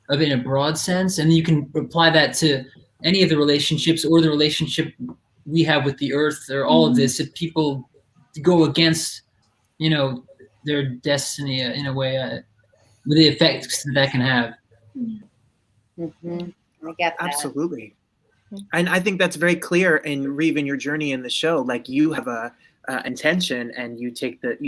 of it in a broad sense. And you can apply that to any of the relationships or the relationship we have with the earth or all of this. If people go against, their destiny in a way, with the effects that can have. Mm-hmm. I get that. Absolutely. And I think that's very clear in Reeve, in your journey in the show. Like, you have a intention, and you take it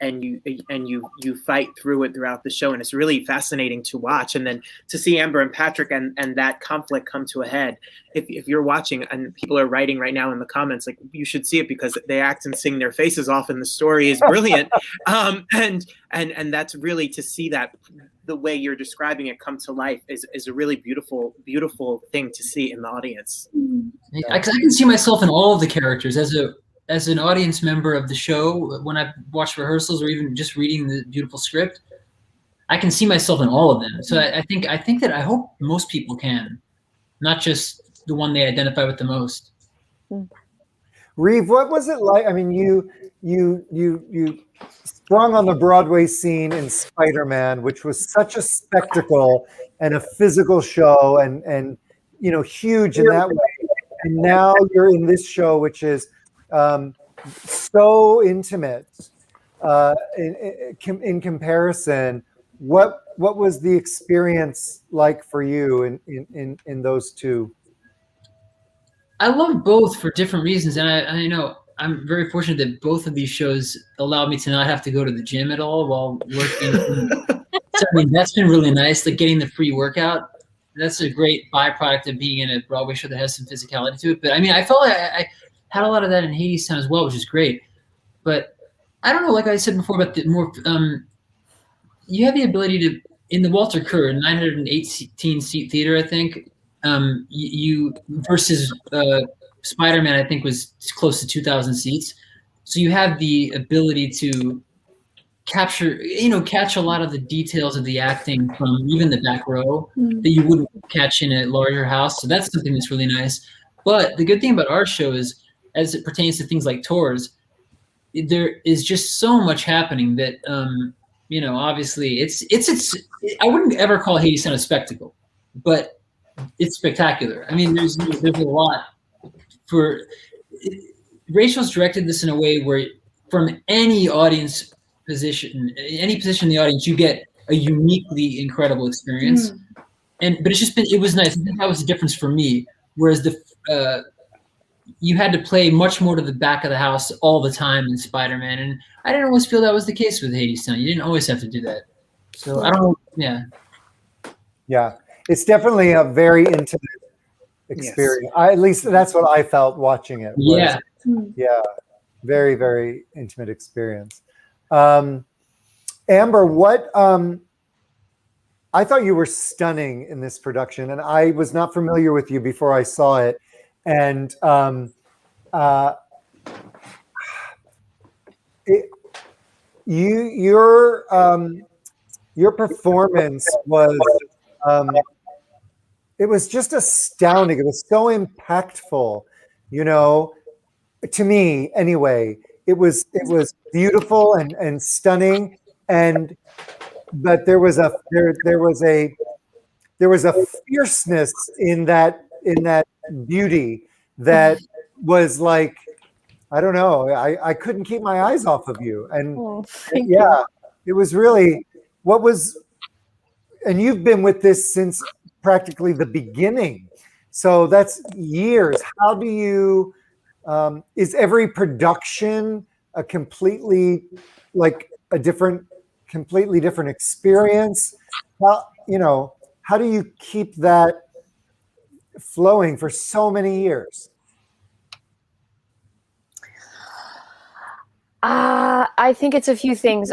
and you fight through it throughout the show, and it's really fascinating to watch. And then to see Amber and Patrick and that conflict come to a head. If you're watching and people are writing right now in the comments, like, you should see it because they act and sing their faces off, and the story is brilliant. And that's really to see that the way you're describing it come to life is a really beautiful thing to see in the audience. I can see myself in all of the characters as an audience member of the show. When I watch rehearsals or even just reading the beautiful script, I can see myself in all of them. So I think that I hope most people can, not just the one they identify with the most. Reeve, what was it like? I mean, you sprung on the Broadway scene in Spider-Man, which was such a spectacle and a physical show, and huge in that way. And now you're in this show, which is so intimate in comparison. What was the experience like for you in those two? I love both for different reasons, and I know I'm very fortunate that both of these shows allowed me to not have to go to the gym at all while working. So, I mean, that's been really nice, like getting the free workout. That's a great byproduct of being in a Broadway show that has some physicality to it. But I mean, I felt like I had a lot of that in HADESTOWN as well, which is great. But I don't know, like I said before, about the more you have the ability to, in the Walter Kerr 918 seat theater, I think, you versus Spider-Man, I think, was close to 2,000 seats. So you have the ability to catch a lot of the details of the acting from even the back row that you wouldn't catch in a larger house. So that's something that's really nice. But the good thing about our show is, as it pertains to things like tours, there is just so much happening that, obviously I wouldn't ever call HADESTOWN a spectacle, but it's spectacular. I mean, there's a lot for. Rachel's directed this in a way where, from any audience position, any position in the audience, you get a uniquely incredible experience. But it was nice. I think that was the difference for me. Whereas you had to play much more to the back of the house all the time in Spider-Man, and I didn't always feel that was the case with HADESTOWN. You didn't always have to do that. So I don't know. Yeah. Yeah. It's definitely a very intimate experience. Yes. At least that's what I felt watching it. Yeah. Yeah. Very, very intimate experience. Amber, what I thought you were stunning in this production, and I was not familiar with you before I saw it. And your performance was it was just astounding. It was so impactful, to me anyway. It was beautiful and stunning, but there was a fierceness in that beauty that was like, I don't know, I couldn't keep my eyes off of you. And it was really and you've been with this since practically the beginning, so that's years. How do you is every production a completely different experience? How do you keep that flowing for so many years? I think it's a few things.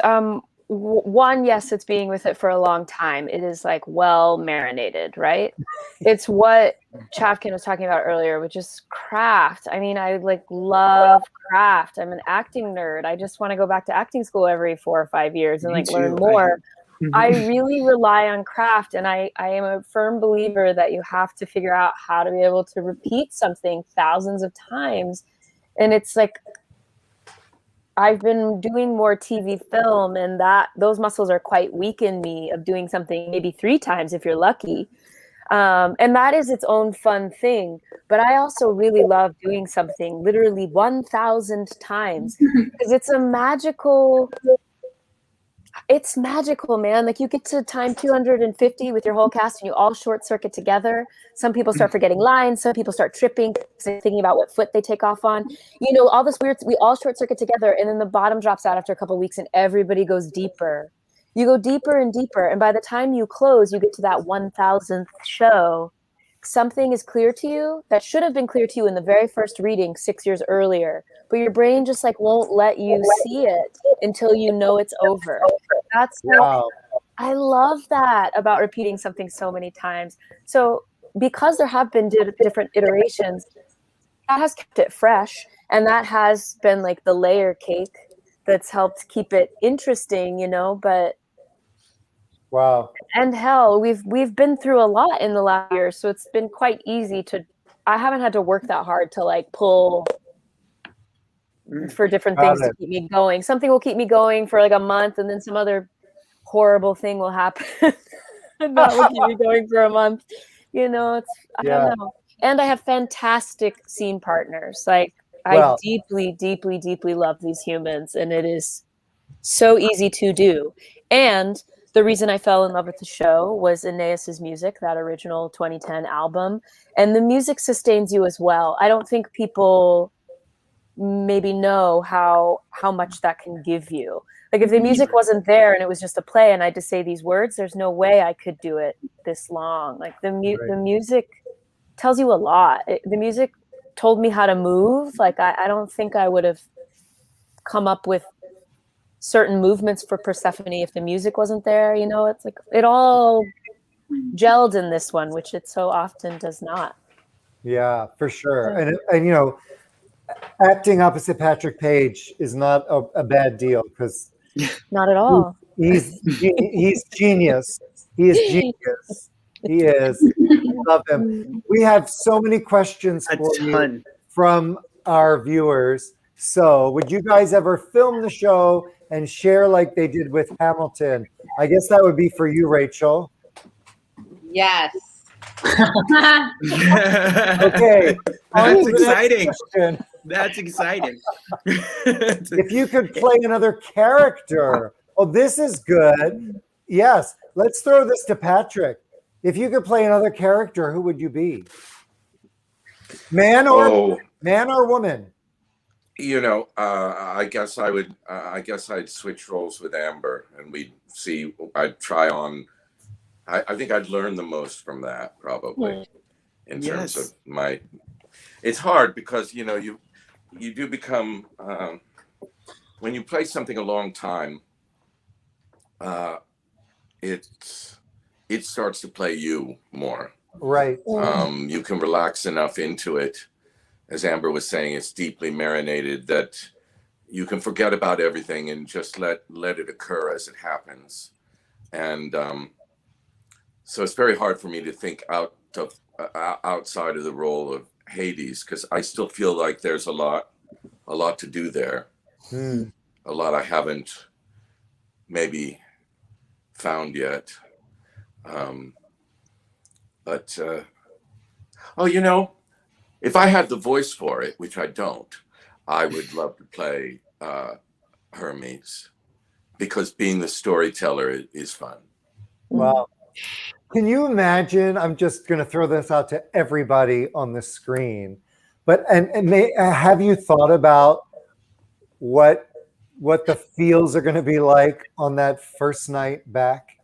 One, yes, it's being with it for a long time. It is like well marinated, right? It's what Chavkin was talking about earlier, which is craft. I mean, I love craft. I'm an acting nerd. I just want to go back to acting school every 4 or 5 years and learn more. I really rely on craft, and I am a firm believer that you have to figure out how to be able to repeat something thousands of times. And it's like, I've been doing more TV film, and those muscles are quite weak in me of doing something maybe 3 times if you're lucky. And that is its own fun thing. But I also really love doing something literally 1,000 times because it's magical, man. Like, you get to time 250 with your whole cast and you all short circuit together. Some people start forgetting lines. Some people start tripping, thinking about what foot they take off on. All this weird, we all short circuit together, and then the bottom drops out after a couple of weeks and everybody goes deeper. You go deeper and deeper. And by the time you close, you get to that 1,000th show. Something is clear to you that should have been clear to you in the very first reading 6 years earlier, but your brain just won't let you see it until you know it's over. That's wow. I love that about repeating something so many times. So because there have been different iterations, that has kept it fresh, and that has been like the layer cake that's helped keep it interesting, you know. But Wow. and hell, we've been through a lot in the last year, so it's been quite easy to. I haven't had to work that hard to like pull for different Got things to it. keep me going. Something will keep me going for like a month, and then some other horrible thing will happen, and that will keep me going for a month. You know, it's I Yeah. don't know. And I have fantastic scene partners. Like Well- I deeply, deeply, deeply love these humans, and it is so easy to do. And the reason I fell in love with the show was Anais's music, that original 2010 album. And the music sustains you as well. I don't think people maybe know how much that can give you. Like if the music wasn't there and it was just a play and I had to say these words, there's no way I could do it this long. Like the music tells you a lot. The music told me how to move. Like I don't think I would have come up with certain movements for Persephone if the music wasn't there. You know, it's like it all gelled in this one, which it so often does not. Yeah, for sure. And you know, acting opposite Patrick Page is not a bad deal because not at all. He's genius. He is genius. He is. I love him. We have so many questions for you from our viewers. So would you guys ever film the show and share like they did with Hamilton? I guess that would be for you, Rachel. Yes. Okay. That's exciting. That's exciting. If you could play another character. Oh, this is good. Yes. Let's throw this to Patrick. If you could play another character, who would you be? Man or woman? You know, I guess I would. I guess I'd switch roles with Amber, and we'd see. I'd try on. I think I'd learn the most from that, probably, in terms of my. It's hard because you know you do become when you play something a long time. It starts to play you more. Right. You can relax enough into it. As Amber was saying, it's deeply marinated that you can forget about everything and just let it occur as it happens. And so it's very hard for me to think outside of the role of Hades, because I still feel like there's a lot to do there. A lot I haven't maybe found yet. You know, if I had the voice for it, which I don't, I would love to play Hermes, because being the storyteller is fun. Wow. Can you imagine? I'm just going to throw this out to everybody on the screen, but have you thought about what the feels are going to be like on that first night back?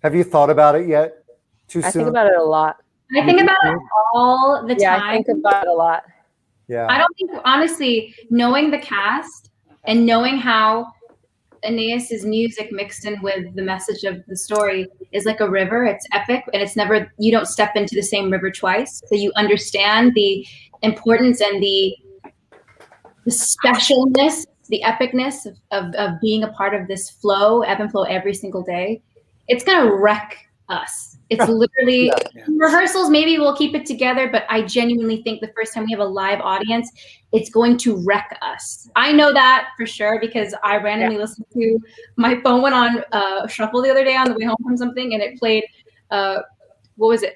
Have you thought about it yet? Too soon? I think about it a lot. I think about it all the time. Yeah, I think about it a lot. Yeah. I don't think, honestly, knowing the cast and knowing how Anais's music mixed in with the message of the story is like a river. It's epic, and it's never, you don't step into the same river twice. So you understand the importance and the specialness, the epicness of being a part of this flow, ebb and flow every single day. It's going to wreck us. It's literally rehearsals. Maybe we'll keep it together, but I genuinely think the first time we have a live audience, it's going to wreck us. I know that for sure because I randomly listened to, my phone went on shuffle the other day on the way home from something, and it played, what was it?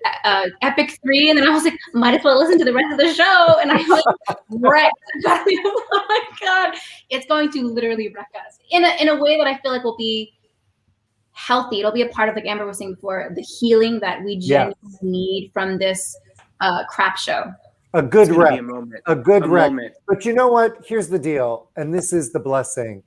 Epic 3. And then I was like, might as well listen to the rest of the show. And I like wrecked. Oh my God. It's going to literally wreck us in a way that I feel like will be healthy. It'll be a part of, like Amber was saying before, the healing that we genuinely need from this crap show. A good wreck. A good wreck. moment. But you know what? Here's the deal, and this is the blessing.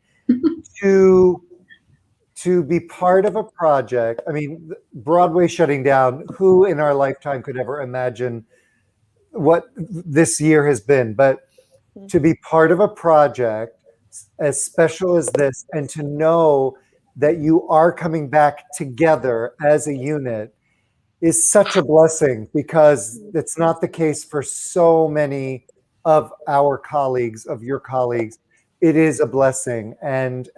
to be part of a project. I mean, Broadway shutting down. Who in our lifetime could ever imagine what this year has been? But to be part of a project as special as this, and to know that you are coming back together as a unit is such a blessing, because it's not the case for so many of our colleagues, of your colleagues. It is a blessing. And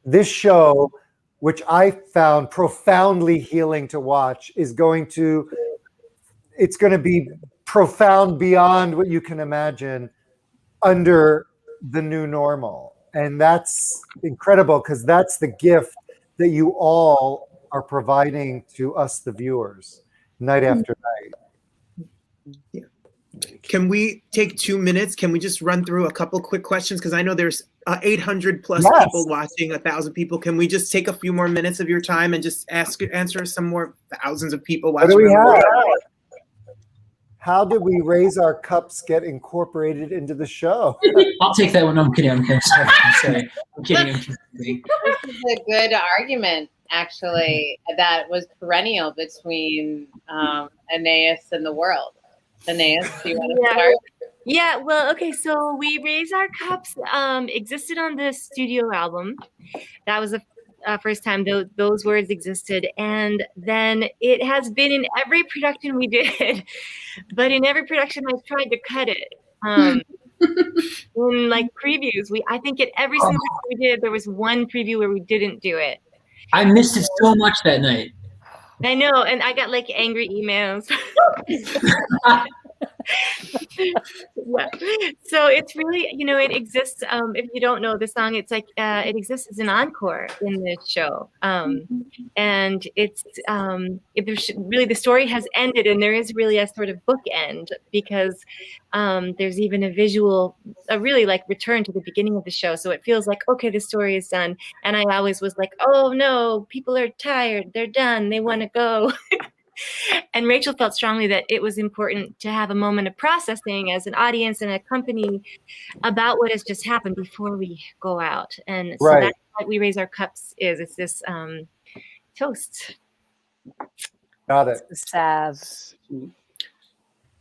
this show, which I found profoundly healing to watch, it's going to be profound beyond what you can imagine under the new normal. And that's incredible, because that's the gift that you all are providing to us, the viewers, night after night. Can we take 2 minutes? Can we just run through a couple quick questions? Because I know there's 800 plus people watching, 1,000 people. Can we just take a few more minutes of your time and just answer some more thousands of people watching? What do we have? How did We Raise Our Cups get incorporated into the show? I'll take that one. I'm kidding. I'm sorry. I'm kidding. This is a good argument, actually, that was perennial between Anais and the world. Anais, do you want to start? Yeah, well, okay, so We Raise Our Cups existed on the studio album. That was the first time those words existed. And then it has been in every production we did. But in every production, I tried to cut it. In like previews, I think at every single one we did, there was one preview where we didn't do it. I missed it so much that night. I know, and I got like angry emails. Yeah. So it's really, it exists. If you don't know the song, it's like it exists as an encore in this show, and it's really the story has ended, and there is really a sort of bookend, because there's even a visual, really like return to the beginning of the show. So it feels like, okay, the story is done. And I always was like, oh no, people are tired, they're done, they want to go. And Rachel felt strongly that it was important to have a moment of processing as an audience and a company about what has just happened before we go out. And so that's what We Raise Our Cups is. It's this toast. Got it. Sad.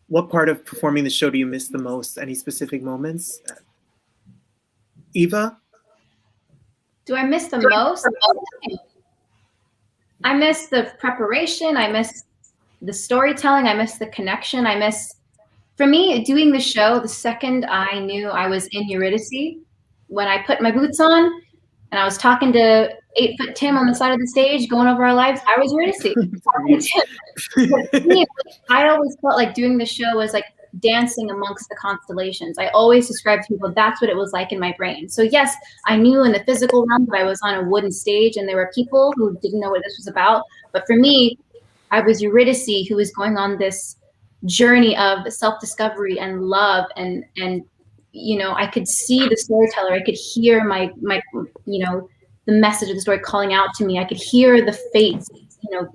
What part of performing the show do you miss the most? Any specific moments? Eva? Do I miss the most? I miss the preparation. I miss the storytelling. I miss the connection. For me, doing the show, the second I knew I was in Eurydice, when I put my boots on and I was talking to 8-foot Tim on the side of the stage, going over our lives, I was Eurydice. For me, I always felt like doing the show was like dancing amongst the constellations. I always describe to people that's what it was like in my brain. So yes, I knew in the physical realm that I was on a wooden stage and there were people who didn't know what this was about. But for me, I was Eurydice, who was going on this journey of self-discovery and love, and I could see the storyteller. I could hear my the message of the story calling out to me. I could hear the fates,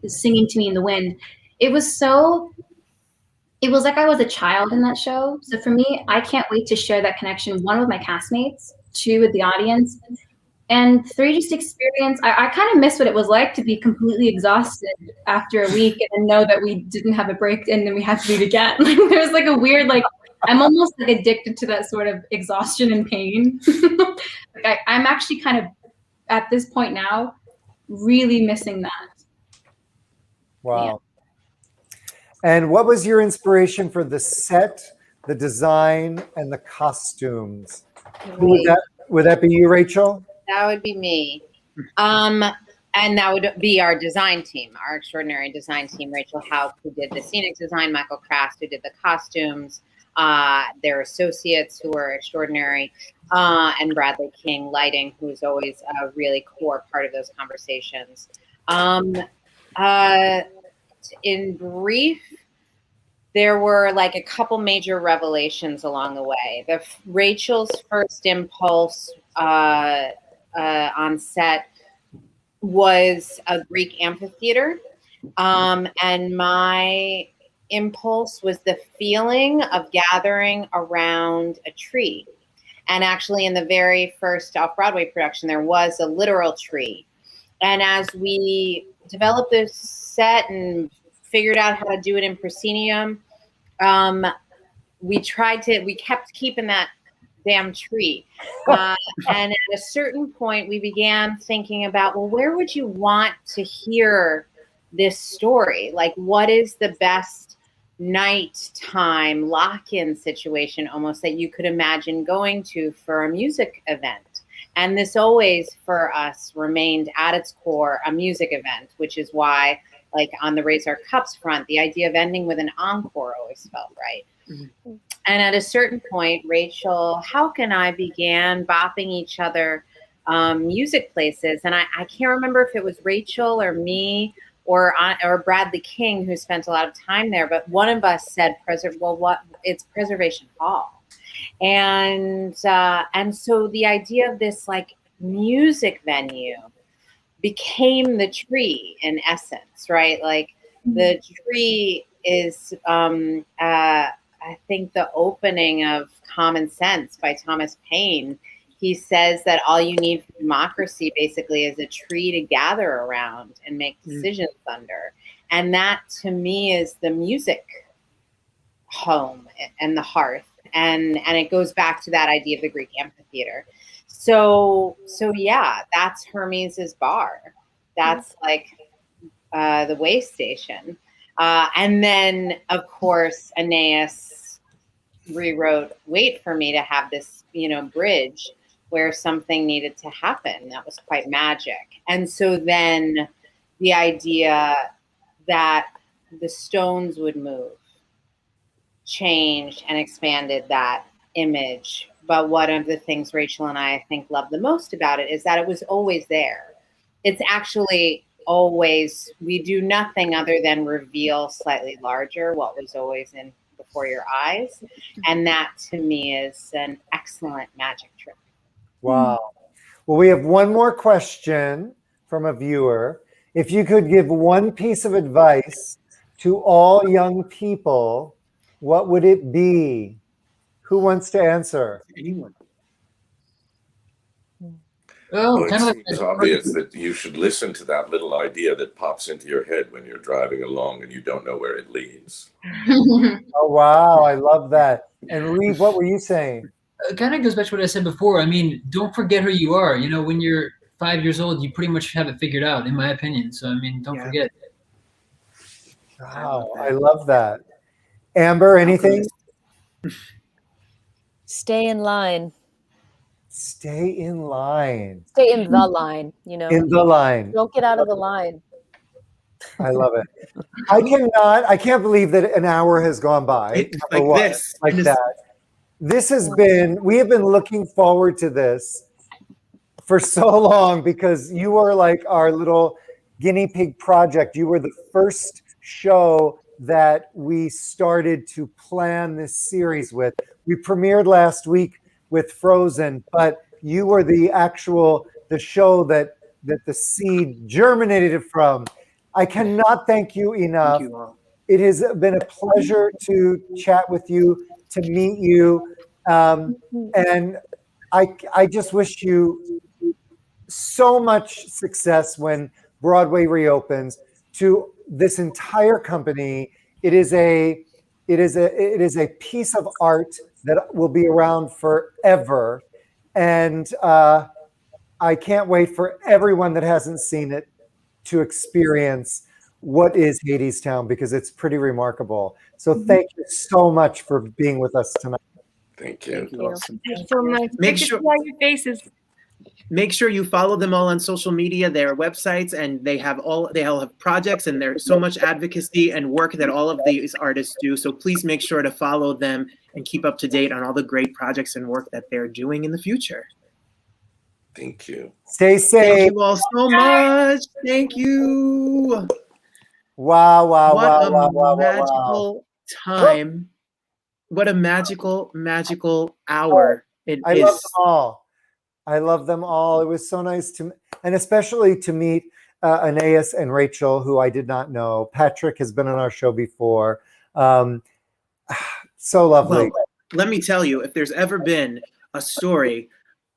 singing to me in the wind. It was like I was a child in that show. So for me, I can't wait to share that connection, 1, with my castmates, 2, with the audience, and 3, just experience. I kind of miss what it was like to be completely exhausted after a week and then know that we didn't have a break and then we had to do it again. There was like a weird, I'm almost like addicted to that sort of exhaustion and pain. I'm actually kind of, at this point now, really missing that. Wow. Yeah. And what was your inspiration for the set, the design, and the costumes? Would that be you, Rachel? That would be me. And that would be our design team, our extraordinary design team. Rachel Hauk, who did the scenic design, Michael Krast, who did the costumes, their associates who were extraordinary, and Bradley King, lighting, who's always a really core part of those conversations. In brief, there were like a couple major revelations along the way. Rachel's first impulse on set was a Greek amphitheater, and my impulse was the feeling of gathering around a tree. And actually, in the very first off-Broadway production, there was a literal tree. And as we developed this set and figured out how to do it in proscenium, we kept keeping that damn tree. And at a certain point, we began thinking about, well, where would you want to hear this story? Like, what is the best nighttime lock-in situation almost that you could imagine going to for a music event? And this always for us remained at its core a music event, which is why, like on the Raise Our Cups front, the idea of ending with an encore always felt right. Mm-hmm. And at a certain point, Rachel, Chavkin, and I began bopping each other music places. And I can't remember if it was Rachel or me or Bradley King, who spent a lot of time there, but one of us said, it's Preservation Hall. And so the idea of this like music venue became the tree in essence, right? Like the tree is, I think, the opening of Common Sense by Thomas Paine. He says that all you need for democracy basically is a tree to gather around and make decisions under. And that to me is the music home and the hearth. And it goes back to that idea of the Greek amphitheater. So yeah, that's Hermes's bar. That's like the way station. And then of course, Anais rewrote Wait for Me to have this, bridge where something needed to happen. That was quite magic. And so then the idea that the Stones would move changed and expanded that image. But one of the things Rachel and I think love the most about it is that it was always there. It's actually always, we do nothing other than reveal slightly larger what was always in before your eyes. And that to me is an excellent magic trick. Wow. Well, we have one more question from a viewer. If you could give one piece of advice to all young people, what would it be? Who wants to answer? Anyone. Well, it seems obvious that you should listen to that little idea that pops into your head when you're driving along and you don't know where it leads. Oh, wow. I love that. And Reeve, what were you saying? It kind of goes back to what I said before. I mean, don't forget who you are. When you're 5 years old, you pretty much have it figured out, in my opinion. So, don't forget. Wow, I love that. Amber, anything? Stay in line. Stay in line. Stay in the line, In the line. Don't get out of the line. I love it. I can't believe that an hour has gone by. Like that. This has been, we have been looking forward to this for so long because you were like our little guinea pig project. You were the first show that we started to plan this series with. We premiered last week with Frozen, but you were the show that the seed germinated from. I cannot thank you enough. Thank you all. It has been a pleasure to chat with you, to meet you. And I just wish you so much success when Broadway reopens. To this entire company, it is a piece of art that will be around forever. And I can't wait for everyone that hasn't seen it to experience what is HADESTOWN, because it's pretty remarkable. So thank you so much for being with us tonight. Thank you. Thank you so much. Make Good to sure- see all your faces. Make sure you follow them all on social media, their websites, and they all have projects, and there's so much advocacy and work that all of these artists do. So please make sure to follow them and keep up to date on all the great projects and work that they're doing in the future. Thank you. Stay safe. Thank you all so much. Thank you. Wow. What a magical time. What a magical hour it I is. love them all. I love them all. It was so nice and especially to meet Anais and Rachel, who I did not know. Patrick has been on our show before. So lovely. Well, let me tell you, if there's ever been a story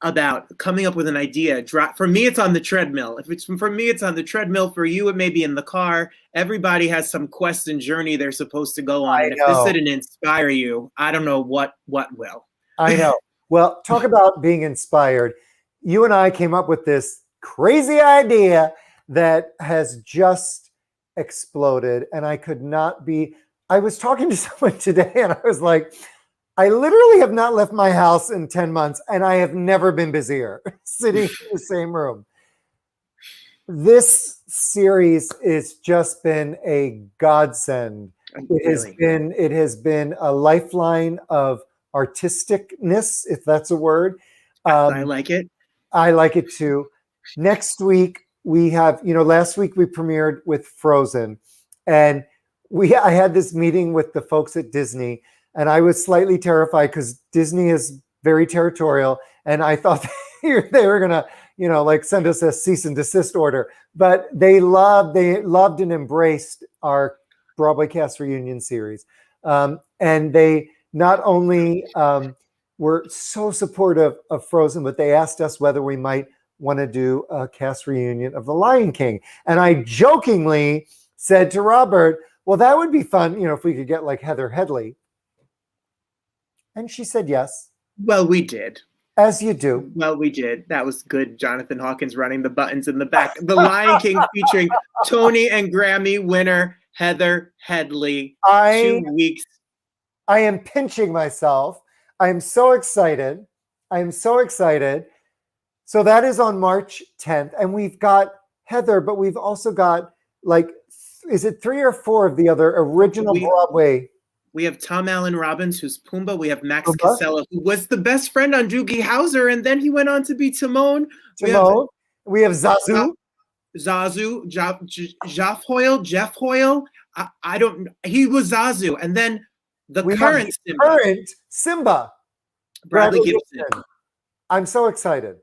about coming up with an idea, for me, it's on the treadmill. For me, it's on the treadmill. For you, it may be in the car. Everybody has some quest and journey they're supposed to go on. And if this didn't inspire you, I don't know what will. I know. Well, talk about being inspired. You and I came up with this crazy idea that has just exploded, and I could not be. I was talking to someone today, and I was like, I literally have not left my house in 10 months, and I have never been busier sitting in the same room. This series has just been a godsend. It has been a lifeline of artisticness, if that's a word. I like it. I like it too. Next week we have, last week we premiered with Frozen, and I had this meeting with the folks at Disney, and I was slightly terrified because Disney is very territorial, and I thought they were gonna, like send us a cease and desist order. But they loved and embraced our Broadway Cast Reunion Series, and they not only were so supportive of Frozen, but they asked us whether we might want to do a cast reunion of The Lion King. And I jokingly said to Robert, well, that would be fun, if we could get like Heather Headley. And she said yes. Well, we did. As you do. Well, we did. That was good. Jonathan Hawkins running the buttons in the back. The Lion King featuring Tony and Grammy winner Heather Headley. 2 weeks. I am pinching myself. I am so excited. So that is on March 10th. And we've got Heather, but we've also got is it 3 or 4 of the other original Broadway? We have Tom Allen Robbins, who's Pumbaa. We have Max Casella, who was the best friend on Doogie Howser, and then he went on to be Timon. We have Zazu. Jeff Hoyle. He was Zazu. And then the current Simba. Bradley Gibson. I'm so excited.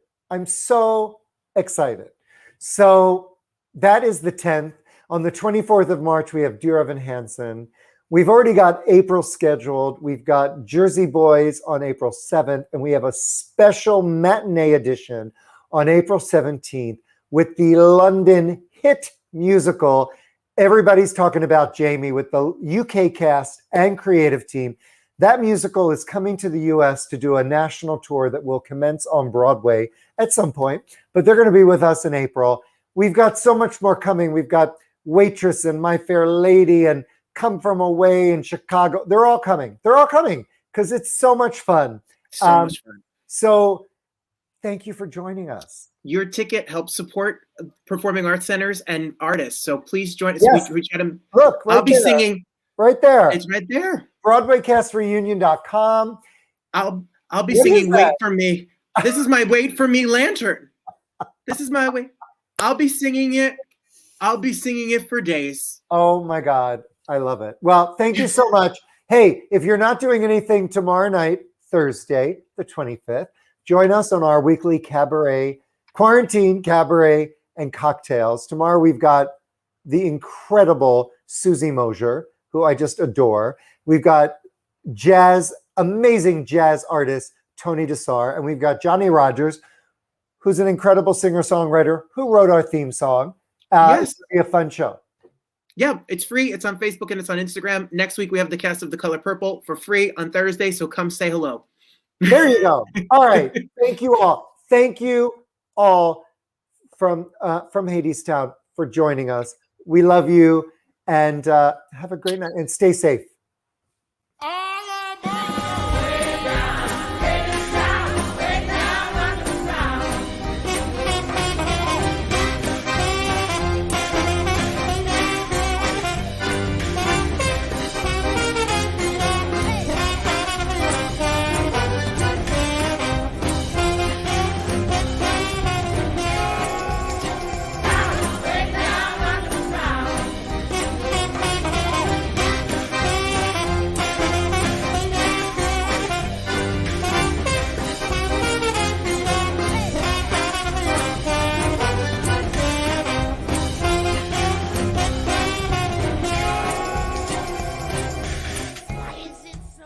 So that is the 10th. On the 24th of March, we have Dear Evan Hansen. We've already got April scheduled. We've got Jersey Boys on April 7th, and we have a special matinee edition on April 17th with the London hit musical Everybody's Talking About Jamie with the UK cast and creative team. That musical is coming to the US to do a national tour that will commence on Broadway at some point, but they're going to be with us in April. We've got so much more coming. We've got Waitress and My Fair Lady and Come From Away in Chicago. They're all coming because it's so much fun. So thank you for joining us. Your ticket helps support performing arts centers and artists. So please join us. Yes. Look, I'll be singing. Right there. It's right there. BroadwayCastReunion.com. I'll be singing Wait For Me. This is my Wait For Me lantern. This is my wait. I'll be singing it. I'll be singing it for days. Oh my God. I love it. Well, thank you so much. Hey, if you're not doing anything tomorrow night, Thursday, the 25th, join us on our weekly quarantine cabaret and cocktails. Tomorrow we've got the incredible Susie Mosier, who I just adore. We've got amazing jazz artist, Tony Desar, and we've got Johnny Rogers, who's an incredible singer-songwriter who wrote our theme song. Yes. It's going to be a fun show. Yeah, it's free. It's on Facebook and it's on Instagram. Next week, we have the cast of The Color Purple for free on Thursday, so come say hello. There you go. All right. Thank you all. Thank you all from HADESTOWN for joining us. We love you, and have a great night, and stay safe.